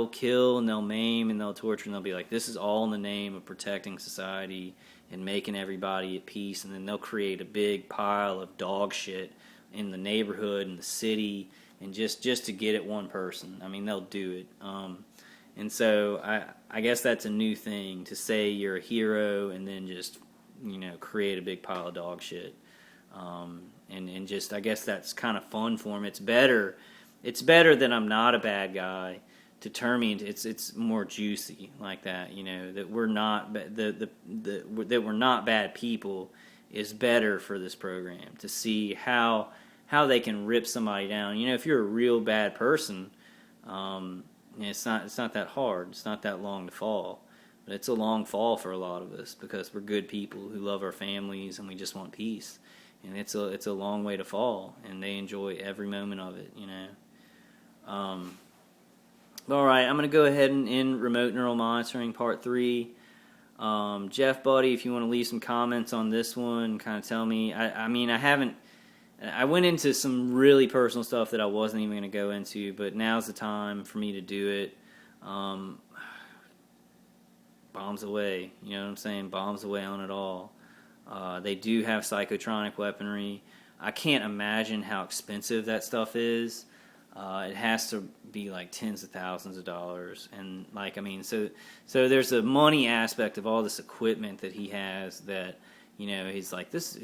kill and they'll maim and they'll torture and they'll be like, this is all in the name of protecting society and making everybody at peace, and then they'll create a big pile of dog shit in the neighborhood and the city, and just to get at one person. I mean, they'll do it. And so I guess that's a new thing, to say you're a hero and then just, create a big pile of dog shit. And just, I guess that's kind of fun for him. It's better that I'm not a bad guy to turn me into, it's more juicy like that, that we're not, that we're not bad people is better for this program, to see how they can rip somebody down. If you're a real bad person, it's not that hard. It's not that long to fall. But it's a long fall for a lot of us because we're good people who love our families and we just want peace. And it's a long way to fall, and they enjoy every moment of it, All right, I'm going to go ahead and end remote neural monitoring part 3. Jeff, buddy, if you want to leave some comments on this one, kind of tell me. I went into some really personal stuff that I wasn't even going to go into, but now's the time for me to do it. Bombs away, you know what I'm saying? Bombs away on it all. They do have psychotronic weaponry. I can't imagine how expensive that stuff is. It has to be like tens of thousands of dollars, and so there's a money aspect of all this equipment that he has that, he's like this.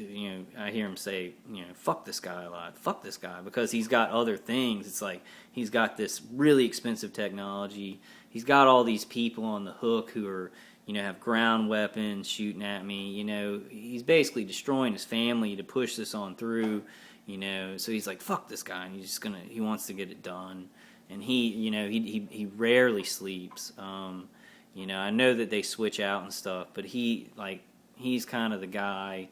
I hear him say, fuck this guy a lot. Fuck this guy, because he's got other things. It's like he's got this really expensive technology. He's got all these people on the hook who are, have ground weapons shooting at me. He's basically destroying his family to push this on through. So he's like, fuck this guy, and he wants to get it done. And he rarely sleeps. I know that they switch out and stuff, but he's kind of the guy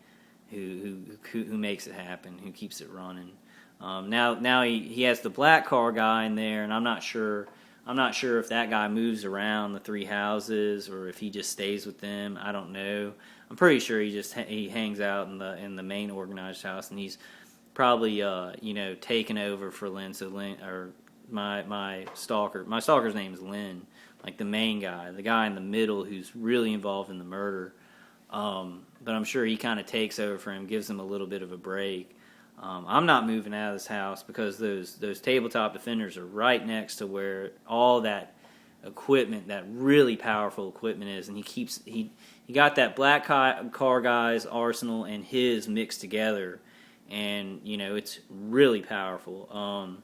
who makes it happen, who keeps it running. Now he has the black car guy in there, and I'm not sure if that guy moves around the 3 houses or if he just stays with them. I don't know. I'm pretty sure he hangs out in the main organized house, and he's probably taken over for Lynn. So Lynn, or my stalker's name is Lynn, like the main guy, the guy in the middle who's really involved in the murder. But I'm sure he kind of takes over for him, gives him a little bit of a break. I'm not moving out of this house because those tabletop defenders are right next to where all that equipment, that really powerful equipment is, and he got that black car guy's arsenal and his mixed together, and it's really powerful.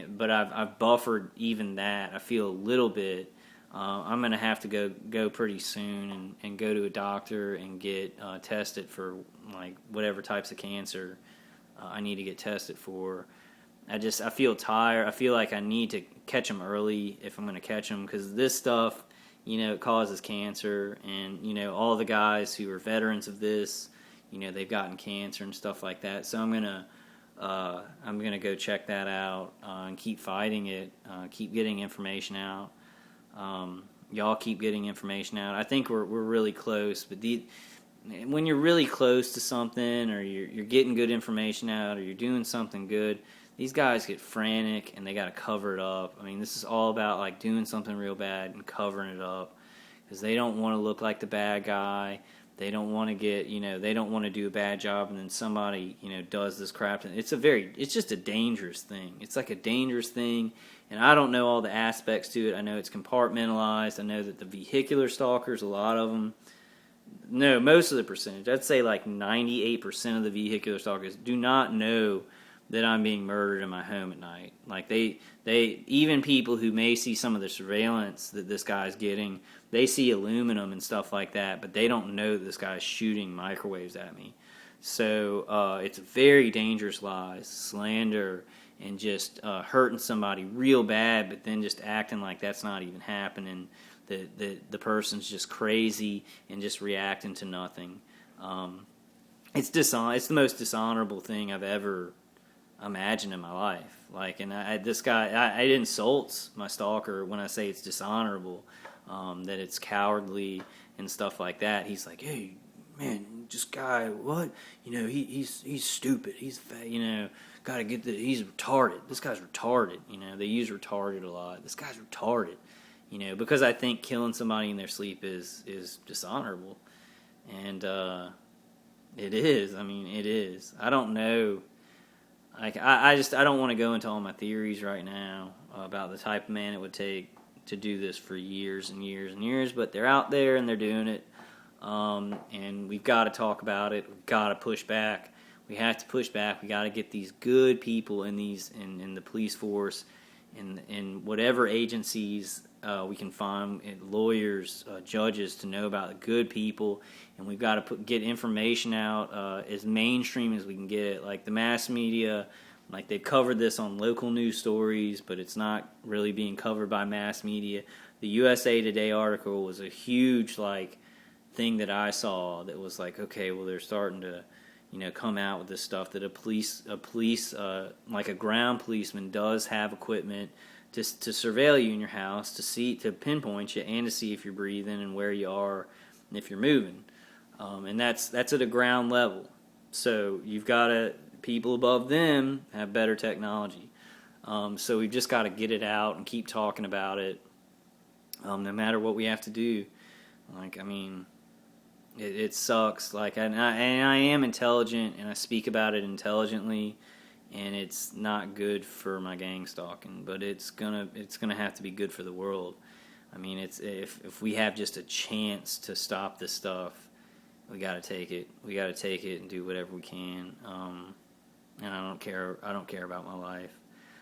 But I've buffered even that. I feel a little bit. I'm gonna have to go pretty soon and go to a doctor and get tested for like whatever types of cancer I need to get tested for. I feel tired. I feel like I need to catch them early if I'm going to catch them, because this stuff, it causes cancer, and all the guys who are veterans of this, they've gotten cancer and stuff like that. So I'm gonna go check that out and keep fighting it. Keep getting information out. Y'all keep getting information out. I think we're really close, but when you're really close to something, or you're getting good information out, or you're doing something good, these guys get frantic and they got to cover it up. I mean, this is all about like doing something real bad and covering it up, because they don't want to look like the bad guy. They don't want to they don't want to do a bad job, and then somebody, does this crap. It's just a dangerous thing. It's like a dangerous thing, and I don't know all the aspects to it. I know it's compartmentalized. I know that the vehicular stalkers, a lot of them, no, most of the percentage, I'd say like 98% of the vehicular stalkers do not know that I'm being murdered in my home at night. Like they even people who may see some of the surveillance that this guy's getting, they see aluminum and stuff like that, but they don't know that this guy's shooting microwaves at me. So it's very dangerous lies, slander, and just hurting somebody real bad, but then just acting like that's not even happening. The person's just crazy and just reacting to nothing. It's the most dishonorable thing I've ever imagined in my life. Like, and this guy, it insults my stalker when I say it's dishonorable, that it's cowardly and stuff like that. He's like, hey, man, this guy, what? He's stupid. He's fat. Gotta get he's retarded. This guy's retarded. They use retarded a lot. This guy's retarded. Because I think killing somebody in their sleep is dishonorable. And it is. I mean, it is. I don't know. Like, I don't want to go into all my theories right now about the type of man it would take to do this for years and years and years, but they're out there and they're doing it. And we've got to talk about it. We've got to push back. We have to push back. We got to get these good people in the police force, in whatever agencies we can find, lawyers, judges, to know about the good people. And we've got to get information out as mainstream as we can get it. Like the mass media, like they've covered this on local news stories, but it's not really being covered by mass media. The USA Today article was a huge thing that I saw that was like, okay, well, they're starting to come out with this stuff that a police like a ground policeman does have equipment to surveil you in your house, to pinpoint you, and to see if you're breathing and where you are and if you're moving. And that's at a ground level. So you've got people above them have better technology. So we've just got to get it out and keep talking about it, no matter what we have to do. It sucks. And I am intelligent, and I speak about it intelligently, and it's not good for my gang stalking, but it's gonna have to be good for the world. I mean, if we have just a chance to stop this stuff, we got to take it. We got to take it and do whatever we can. And I don't care about my life.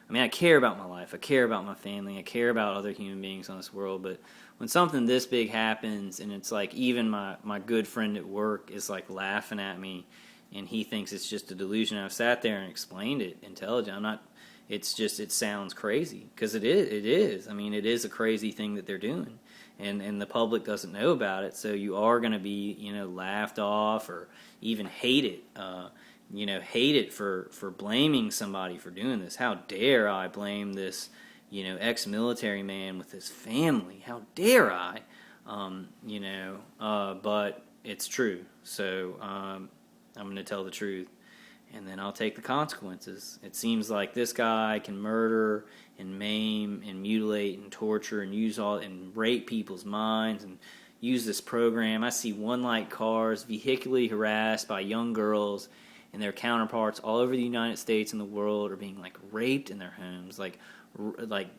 I mean, I care about my life. I care about my family. I care about other human beings on this world. But when something this big happens, and it's like even my good friend at work is like laughing at me, and he thinks it's just a delusion. I've sat there and explained it intelligent. I'm not. It's just, it sounds crazy, because it is. I mean, it is a crazy thing that they're doing, and the public doesn't know about it. So you are going to be laughed off, or even hated. Hate it for blaming somebody for doing this. How dare I blame this, ex-military man with his family? How dare I? But it's true. So I'm going to tell the truth, and then I'll take the consequences. It seems like this guy can murder and maim and mutilate and torture and and rape people's minds and use this program. I see one-light cars vehicularly harassed by young girls, and their counterparts all over the United States and the world are being raped in their homes. Like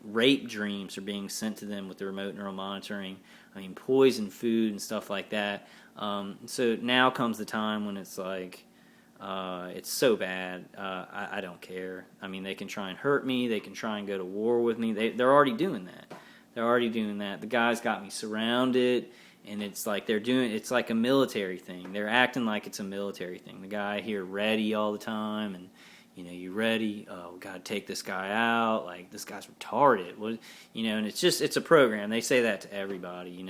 rape dreams are being sent to them with the remote neural monitoring. I mean, poison food and stuff like that. So now comes the time when it's like, It's so bad. I don't care. I mean, they can try and hurt me. They can try and go to war with me. They're already doing that. They're already doing that. The guys got me surrounded, and it's like it's like a military thing. They're acting like it's a military thing. The guy here ready all the time, and you ready? We got to take this guy out. Like, this guy's retarded. What, and it's a program. They say that to everybody,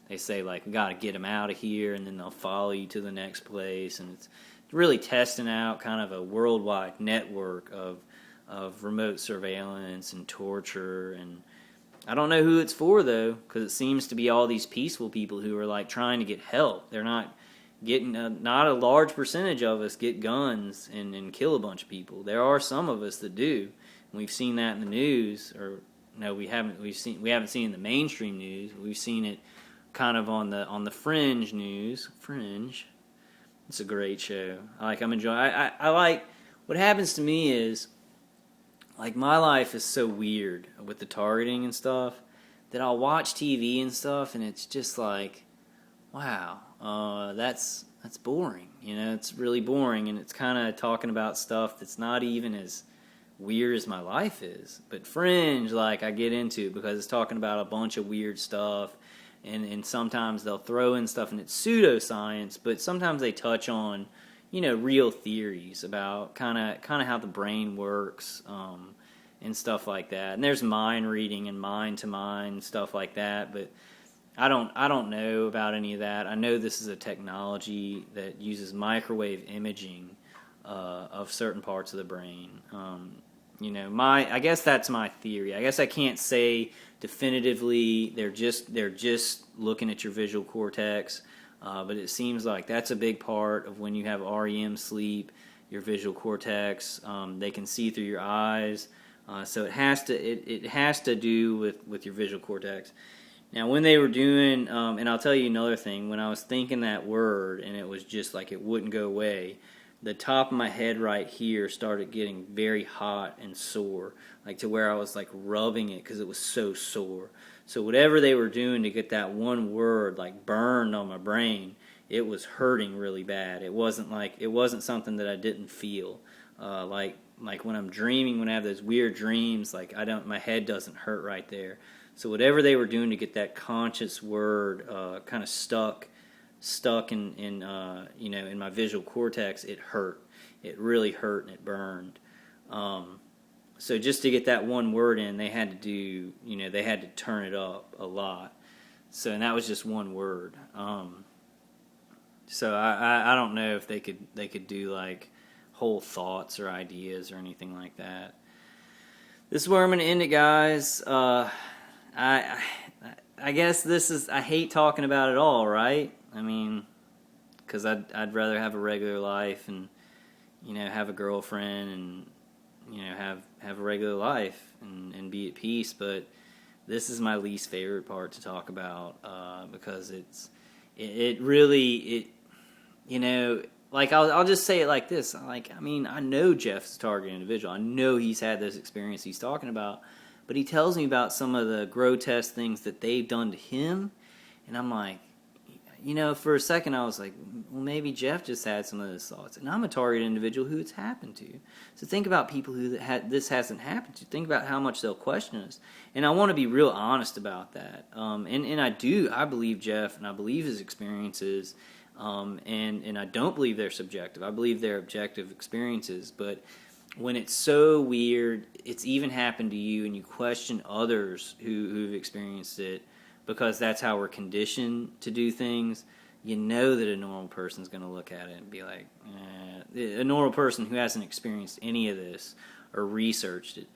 They say, like, we got to get him out of here, and then they'll follow you to the next place, and it's really testing out kind of a worldwide network of remote surveillance and torture. And I don't know who it's for, though, because it seems to be all these peaceful people who are like trying to get help. They're not getting not a large percentage of us get guns and kill a bunch of people. There are some of us that do. And we've seen that in the news, or no, we haven't. We haven't seen it in the mainstream news. We've seen it kind of on the fringe news. Fringe. It's a great show. I'm enjoying. I like what happens to me is, like, my life is so weird with the targeting and stuff that I'll watch TV and stuff, and it's just like, wow, that's boring. It's really boring, and it's kind of talking about stuff that's not even as weird as my life is. But Fringe, like, I get into because it's talking about a bunch of weird stuff. And sometimes they'll throw in stuff and it's pseudoscience, but sometimes they touch on, real theories about kind of how the brain works, and stuff like that. And there's mind reading and mind to mind stuff like that, but I don't know about any of that. I know this is a technology that uses microwave imaging of certain parts of the brain. I guess that's my theory. I guess I can't say definitively they're just looking at your visual cortex, but it seems like that's a big part of when you have REM sleep. Your visual cortex, they can see through your eyes, so it has to do with your visual cortex. Now, when they were doing, and I'll tell you another thing, when I was thinking that word and it was just like it wouldn't go away, the top of my head right here started getting very hot and sore, like to where I was like rubbing it because it was so sore. So whatever they were doing to get that one word like burned on my brain, it was hurting really bad. It wasn't something that I didn't feel. Like when I'm dreaming, when I have those weird dreams, like my head doesn't hurt right there. So whatever they were doing to get that conscious word kind of stuck in my visual cortex, it hurt. It really hurt and it burned. So just to get that one word in, they had to turn it up a lot. So, and that was just one word. So I don't know if they could do like whole thoughts or ideas or anything like that. This is where I'm going to end it, guys. I guess this is, I hate talking about it all, right? I mean, because I'd rather have a regular life and, have a girlfriend and, have a regular life and be at peace. But this is my least favorite part to talk about because it really, like I'll just say it like this. I know Jeff's a target individual. I know he's had this experience he's talking about. But he tells me about some of the grotesque things that they've done to him. And I'm like, for a second I was like, well, maybe Jeff just had some of those thoughts. And I'm a target individual who it's happened to. So think about people who this hasn't happened to. Think about how much they'll question us. And I want to be real honest about that. And I believe Jeff, and I believe his experiences. And I don't believe they're subjective. I believe they're objective experiences. But when it's so weird, it's even happened to you, and you question others who've experienced it because that's how we're conditioned to do things, that a normal person's going to look at it and be like, a normal person who hasn't experienced any of this or researched it.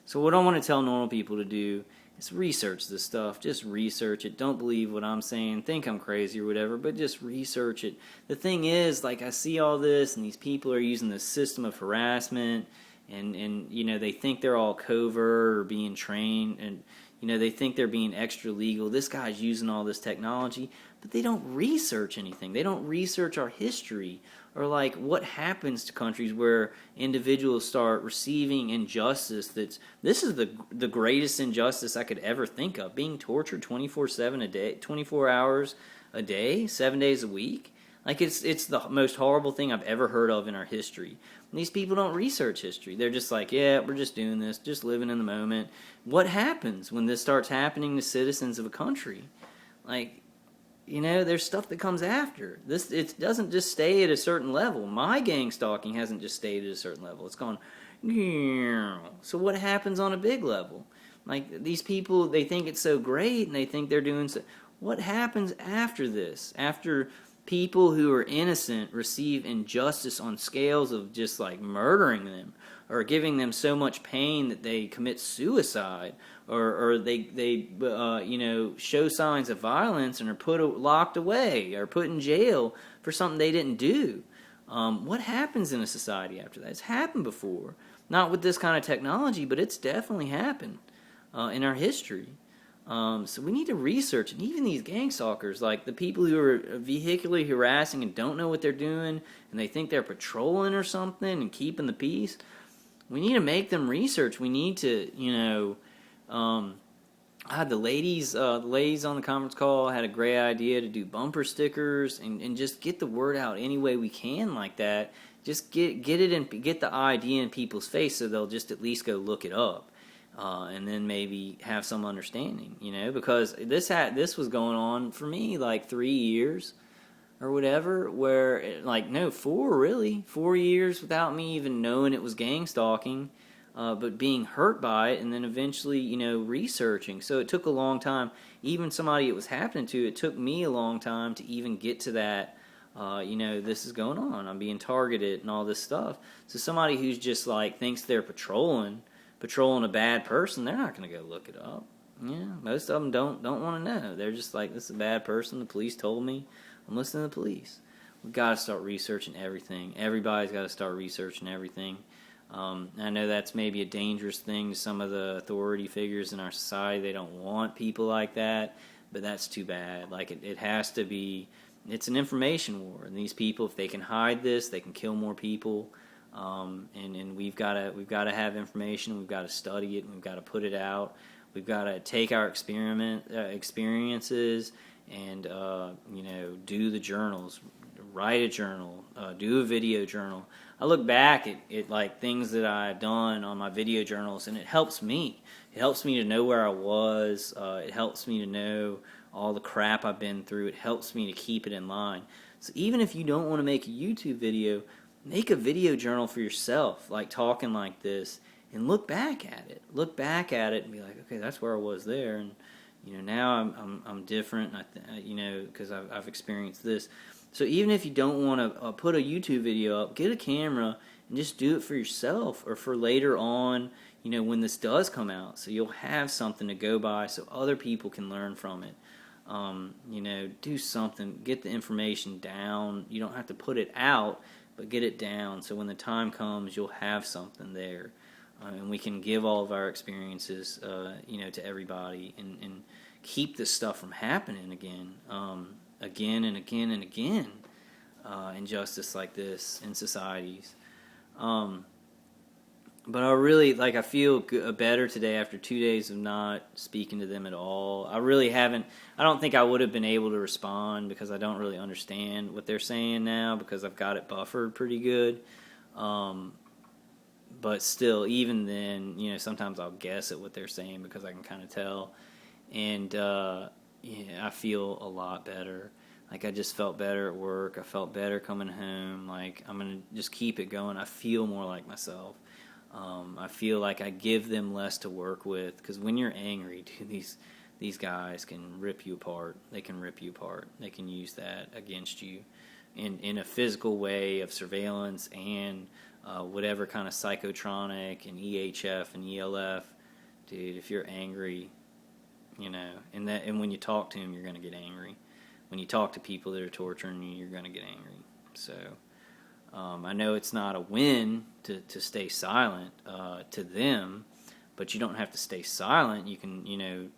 So what I want to tell normal people to do is research this stuff. Just research it. Don't believe what I'm saying. Think I'm crazy or whatever, but just research it. The thing is, like, I see all this, and these people are using this system of harassment, and they think they're all covert or being trained, and they think they're being extra legal. This guy's using all this technology, but they don't research anything. They don't research our history or like what happens to countries where individuals start receiving injustice. This is the greatest injustice I could ever think of. Being tortured 24/7 a day, 24 hours a day, 7 days a week. Like, it's the most horrible thing I've ever heard of in our history. And these people don't research history. They're just like, yeah, we're just doing this, just living in the moment. What happens when this starts happening to citizens of a country? Like, there's stuff that comes after. It doesn't just stay at a certain level. My gang stalking hasn't just stayed at a certain level. It's gone, so what happens on a big level? Like, these people, they think it's so great, and they think they're doing so. What happens after this? After people who are innocent receive injustice on scales of just like murdering them, or giving them so much pain that they commit suicide, or they show signs of violence and are locked away or put in jail for something they didn't do. What happens in a society after that? It's happened before. Not with this kind of technology, but it's definitely happened in our history. So we need to research, and even these gang stalkers, like the people who are vehicularly harassing and don't know what they're doing, and they think they're patrolling or something and keeping the peace. We need to make them research. We need to, I had the ladies on the conference call had a great idea to do bumper stickers and just get the word out any way we can like that. Just get the idea in people's face so they'll just at least go look it up, and then maybe have some understanding, because this was going on for me like 3 years or whatever, where, like, no, 4 years without me even knowing it was gang stalking, but being hurt by it, and then eventually, researching. So it took a long time. Even somebody it was happening to, it took me a long time to even get to that, this is going on. I'm being targeted and all this stuff. So somebody who's just, like, thinks they're patrolling a bad person, they're not going to go look it up. Yeah, most of them don't want to know. They're just like, this is a bad person. The police told me. I'm listening to the police. We've got to start researching everything. Everybody's got to start researching everything. I know that's maybe a dangerous thing to some of the authority figures in our society. They don't want people like that, but that's too bad. Like, it has to be. It's an information war, and these people, if they can hide this, they can kill more people. And we've got to have information. We've got to study it, and we've got to put it out. We've got to take our experiences and do the journals, write a journal, do a video journal. I look back at like things that I've done on my video journals, and it helps me. It helps me to know where I was. It helps me to know all the crap I've been through. It helps me to keep it in line. So even if you don't want to make a YouTube video, make a video journal for yourself, like talking like this, and look back at it. Look back at it and be like, okay, that's where I was there, and now I'm different. Because I've experienced this. So even if you don't want to put a YouTube video up, get a camera and just do it for yourself, or for later on, when this does come out, so you'll have something to go by, so other people can learn from it. Do something, get the information down. You don't have to put it out, but get it down, so when the time comes, you'll have something there. And we can give all of our experiences, to everybody, and keep this stuff from happening again and again and again, injustice like this in societies. But I feel better today after 2 days of not speaking to them at all. I don't think I would have been able to respond, because I don't really understand what they're saying now, because I've got it buffered pretty good. But still, even then, sometimes I'll guess at what they're saying because I can kind of tell. And, I feel a lot better. Like, I just felt better at work. I felt better coming home. Like, I'm going to just keep it going. I feel more like myself. I feel like I give them less to work with, because when you're angry, dude, these guys can rip you apart. They can rip you apart. They can use that against you in a physical way of surveillance and whatever kind of psychotronic and EHF and ELF. Dude, if you're angry, and when you talk to them, you're going to get angry. When you talk to people that are torturing you, you're going to get angry. So I know it's not a win to stay silent to them, but you don't have to stay silent. You can,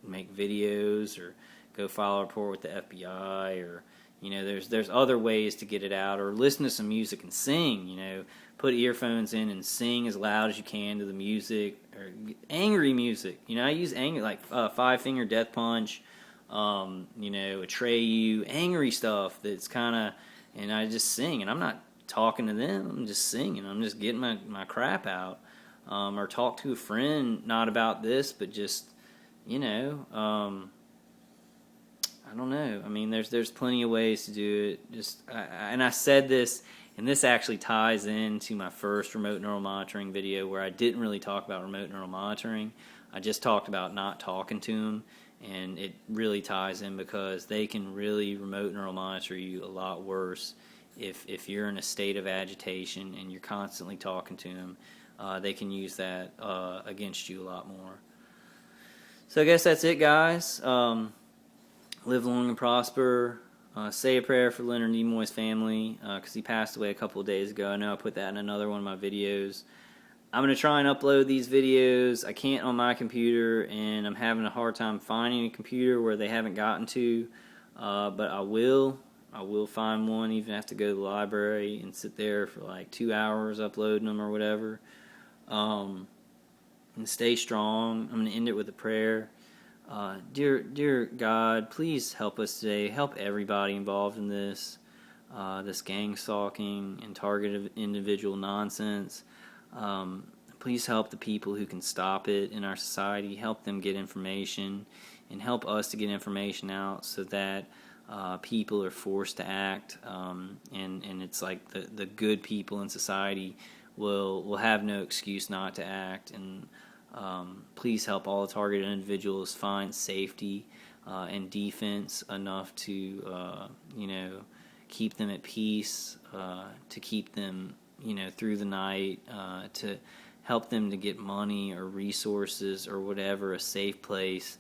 make videos or go file a report with the FBI, or, there's other ways to get it out, or listen to some music and sing, put earphones in and sing as loud as you can to the music, or angry music. I use angry, like Five Finger Death Punch, Atreyu, angry stuff that's kind of and I just sing, and I'm not talking to them. I'm just singing. I'm just getting my crap out, or talk to a friend, not about this, but just, you know, I don't know. I mean, there's plenty of ways to do it. And I said this, and this actually ties into my first remote neural monitoring video where I didn't really talk about remote neural monitoring. I just talked about not talking to them, and it really ties in because they can really remote neural monitor you a lot worse if you're in a state of agitation and you're constantly talking to them. They can use that against you a lot more. So I guess that's it, guys. Live long and prosper. Say a prayer for Leonard Nimoy's family because he passed away a couple of days ago. I know I put that in another one of my videos. I'm going to try and upload these videos. I can't on my computer, and I'm having a hard time finding a computer where they haven't gotten to, but I will. I will find one, even have to go to the library and sit there for like 2 hours uploading them or whatever. And stay strong. I'm going to end it with a prayer. Dear God, please help us today. Help everybody involved in this gang stalking and targeted individual nonsense. Please help the people who can stop it in our society. Help them get information, and help us to get information out so that people are forced to act. And it's like the good people in society will have no excuse not to act. And please help all the targeted individuals find safety and defense enough to keep them at peace, to keep them through the night, to help them to get money or resources or whatever, a safe place,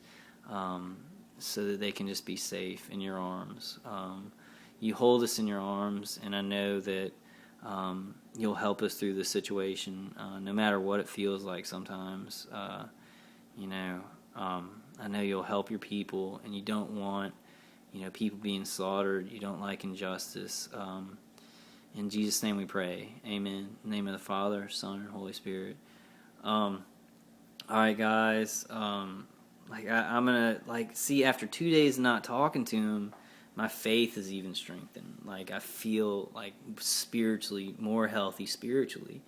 so that they can just be safe in your arms. You hold us in your arms, and I know that you'll help us through this situation, no matter what it feels like sometimes. I know you'll help your people, and you don't want people being slaughtered. You don't like injustice. In Jesus' name we pray. Amen. In the name of the Father, Son, and Holy Spirit. All right, guys. I'm gonna see after 2 days not talking to him, my faith is even strengthened. Like I feel like spiritually more healthy spiritually.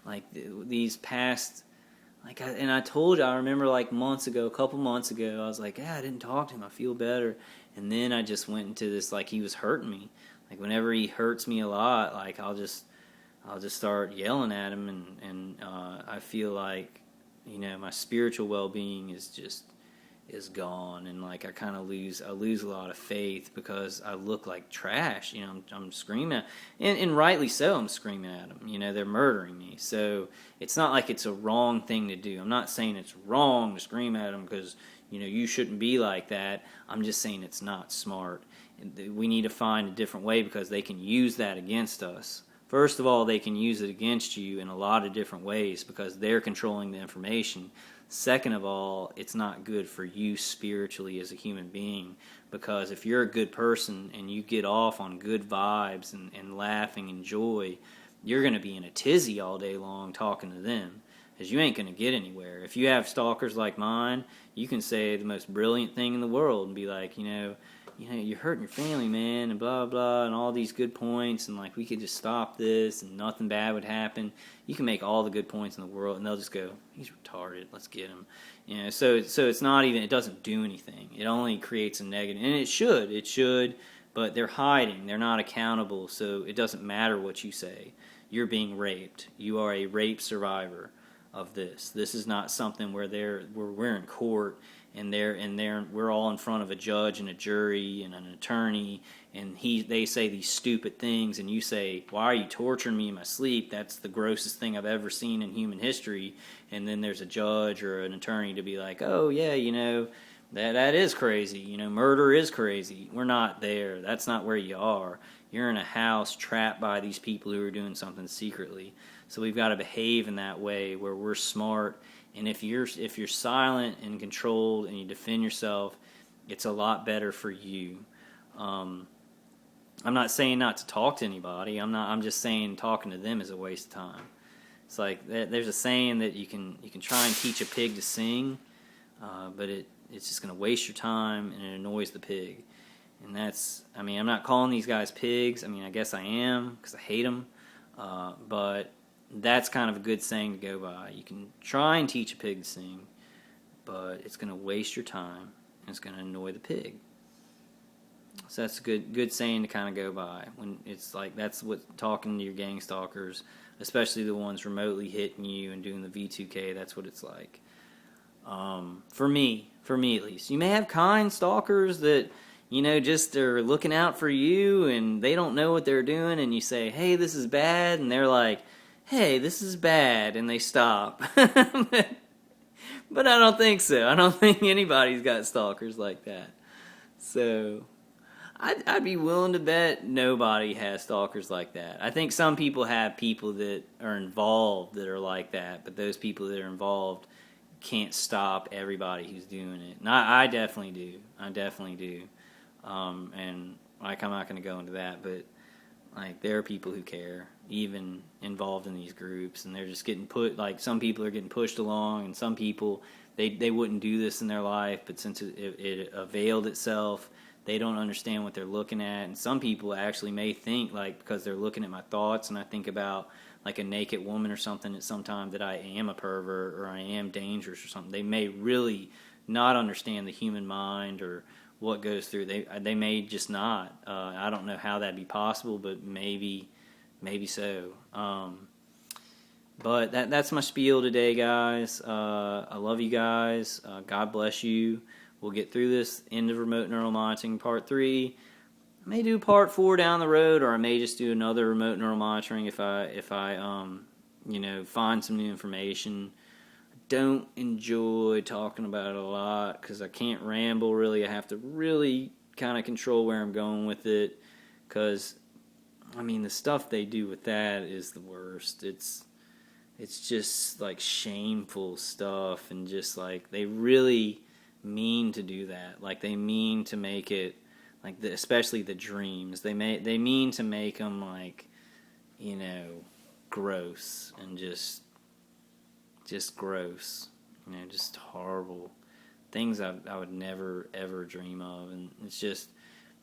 Like these past, and I told you, I remember like a couple months ago, I was like, I didn't talk to him. I feel better, and then I just went into this like he was hurting me. Like whenever he hurts me a lot, like I'll just start yelling at him, and I feel like my spiritual well-being is gone, and like I lose a lot of faith because I look like trash. I'm screaming, and rightly so. I'm screaming at them. They're murdering me, so it's not like it's a wrong thing to do. I'm not saying it's wrong to scream at them because you shouldn't be like that. I'm just saying it's not smart. We need to find a different way because they can use that against us. First of all, they can use it against you in a lot of different ways because they're controlling the information. Second of all, it's not good for you spiritually as a human being because if you're a good person and you get off on good vibes and laughing and joy, you're going to be in a tizzy all day long talking to them because you ain't going to get anywhere. If you have stalkers like mine, you can say the most brilliant thing in the world and be like, you're hurting your family, man, and blah, blah, and all these good points, and like we could just stop this and nothing bad would happen. You can make all the good points in the world, and they'll just go, he's retarded, let's get him. So it's not even, it doesn't do anything. It only creates a negative, and it should, but they're hiding. They're not accountable, so it doesn't matter what you say. You're being raped. You are a rape survivor of this. This is not something where we're in court and we're all in front of a judge and a jury and an attorney, and they say these stupid things, and you say, "Why are you torturing me in my sleep? That's the grossest thing I've ever seen in human history." And then there's a judge or an attorney to be like, "Oh yeah, that is crazy. Murder is crazy." We're not there. That's not where you are. You're in a house trapped by these people who are doing something secretly. So we've got to behave in that way where we're smart. And if you're silent and controlled and you defend yourself, it's a lot better for you. I'm not saying not to talk to anybody. I'm just saying talking to them is a waste of time. It's like there's a saying that you can try and teach a pig to sing, but it's just going to waste your time and it annoys the pig. And that's, I mean, I'm not calling these guys pigs. I mean, I guess I am because I hate them. But that's kind of a good saying to go by. You can try and teach a pig to sing, but it's going to waste your time and it's going to annoy the pig. So that's a good saying to kind of go by. When it's like, that's what talking to your gang stalkers, especially the ones remotely hitting you and doing the V2K, that's what it's like. For me at least. You may have kind stalkers that, just are looking out for you and they don't know what they're doing, and you say, hey, this is bad, and they're like, hey, this is bad, and they stop. But I don't think so. I don't think anybody's got stalkers like that. So I'd be willing to bet nobody has stalkers like that. I think some people have people that are involved that are like that, but those people that are involved can't stop everybody who's doing it. And I definitely do. And like, I'm not going to go into that, but like, there are people who care, even involved in these groups, and they're just getting some people are getting pushed along, and some people, they wouldn't do this in their life, but since it availed itself, they don't understand what they're looking at. And some people actually may think, like, because they're looking at my thoughts, and I think about like a naked woman or something at some time, that I am a pervert or I am dangerous or something. They may really not understand the human mind or what goes through. They may just not. I don't know how that'd be possible, but maybe so. But that's my spiel today, guys. I love you guys. God bless you. We'll get through this end of remote neural monitoring part 3. I may do part 4 down the road, or I may just do another remote neural monitoring if I find some new information. I don't enjoy talking about it a lot because I can't ramble really. I have to really kind of control where I'm going with it, because I mean, the stuff they do with that is the worst. It's just like shameful stuff, and just like they really mean to do that. Like, they mean to make it like especially the dreams. They mean to make them like, gross and just gross. Just horrible things I would never ever dream of. And it's just,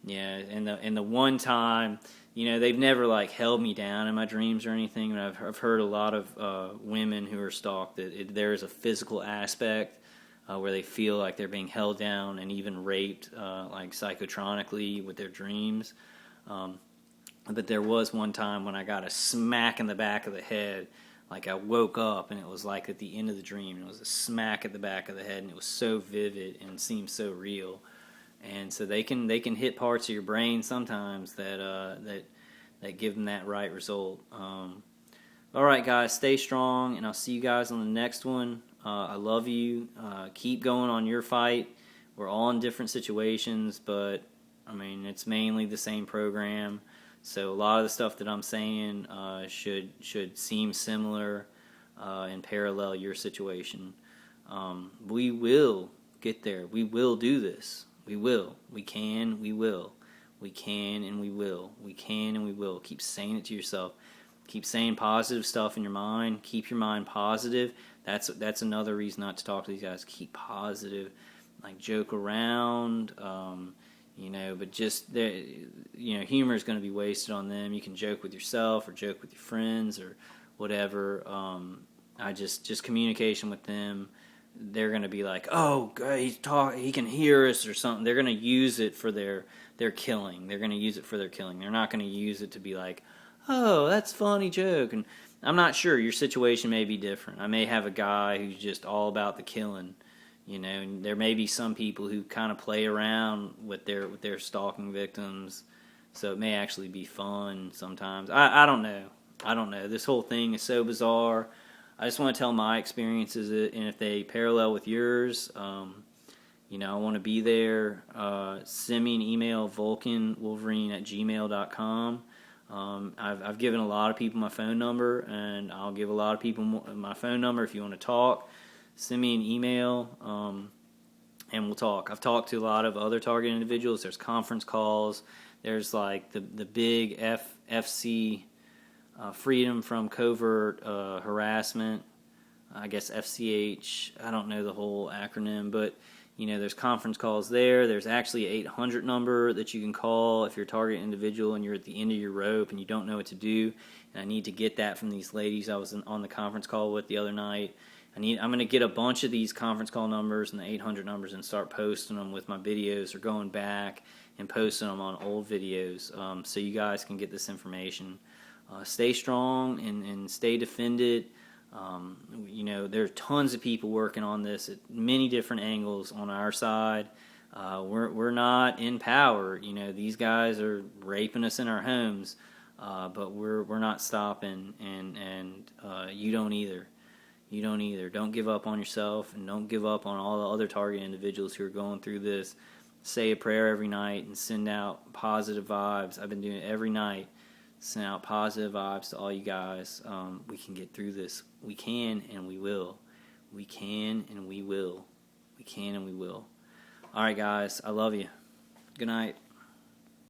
yeah. And the one time, they've never like held me down in my dreams or anything. But I've heard a lot of women who are stalked that there's a physical aspect where they feel like they're being held down and even raped, like psychotronically with their dreams. But there was one time when I got a smack in the back of the head. Like, I woke up and it was like at the end of the dream. It was a smack at the back of the head, and it was so vivid and seemed so real. And so they can hit parts of your brain sometimes that give them that right result. All right, guys, stay strong, and I'll see you guys on the next one. I love you. Keep going on your fight. We're all in different situations, but I mean, it's mainly the same program. So a lot of the stuff that I'm saying should seem similar and parallel your situation. We will get there. We will do this. We will. We can. We will. We can and we will. We can and we will. Keep saying it to yourself. Keep saying positive stuff in your mind. Keep your mind positive. That's another reason not to talk to these guys. Keep positive. Like, joke around. But just humor is going to be wasted on them. You can joke with yourself or joke with your friends or whatever. I just communication with them. They're going to be like, oh, God, he can hear us or something. They're going to use it for their killing. They're going to use it for their killing. They're not going to use it to be like, oh, that's a funny joke. And I'm not sure. Your situation may be different. I may have a guy who's just all about the killing. And there may be some people who kind of play around with their stalking victims, so it may actually be fun sometimes. I don't know. This whole thing is so bizarre. I just want to tell my experiences, and if they parallel with yours, I want to be there. Send me an email, vulcanwolverine@gmail.com. I've given a lot of people my phone number, and I'll give a lot of people my phone number if you want to talk. Send me an email, and we'll talk. I've talked to a lot of other target individuals. There's conference calls. There's like the big FC, Freedom from Covert Harassment. I guess FCH. I don't know the whole acronym, but There's conference calls there. There's actually an 800 number that you can call if you're a target individual and you're at the end of your rope and you don't know what to do. And I need to get that from these ladies I was on the conference call with the other night. I'm going to get a bunch of these conference call numbers and the 800 numbers and start posting them with my videos, or going back and posting them on old videos, so you guys can get this information. Stay strong and stay defended. There are tons of people working on this at many different angles on our side. We're not in power. These guys are raping us in our homes, but we're not stopping, and you don't either. You don't either. Don't give up on yourself, and don't give up on all the other target individuals who are going through this. Say a prayer every night and send out positive vibes. I've been doing it every night. Send out positive vibes to all you guys. We can get through this. We can, and we will. We can, and we will. We can, and we will. All right, guys. I love you. Good night.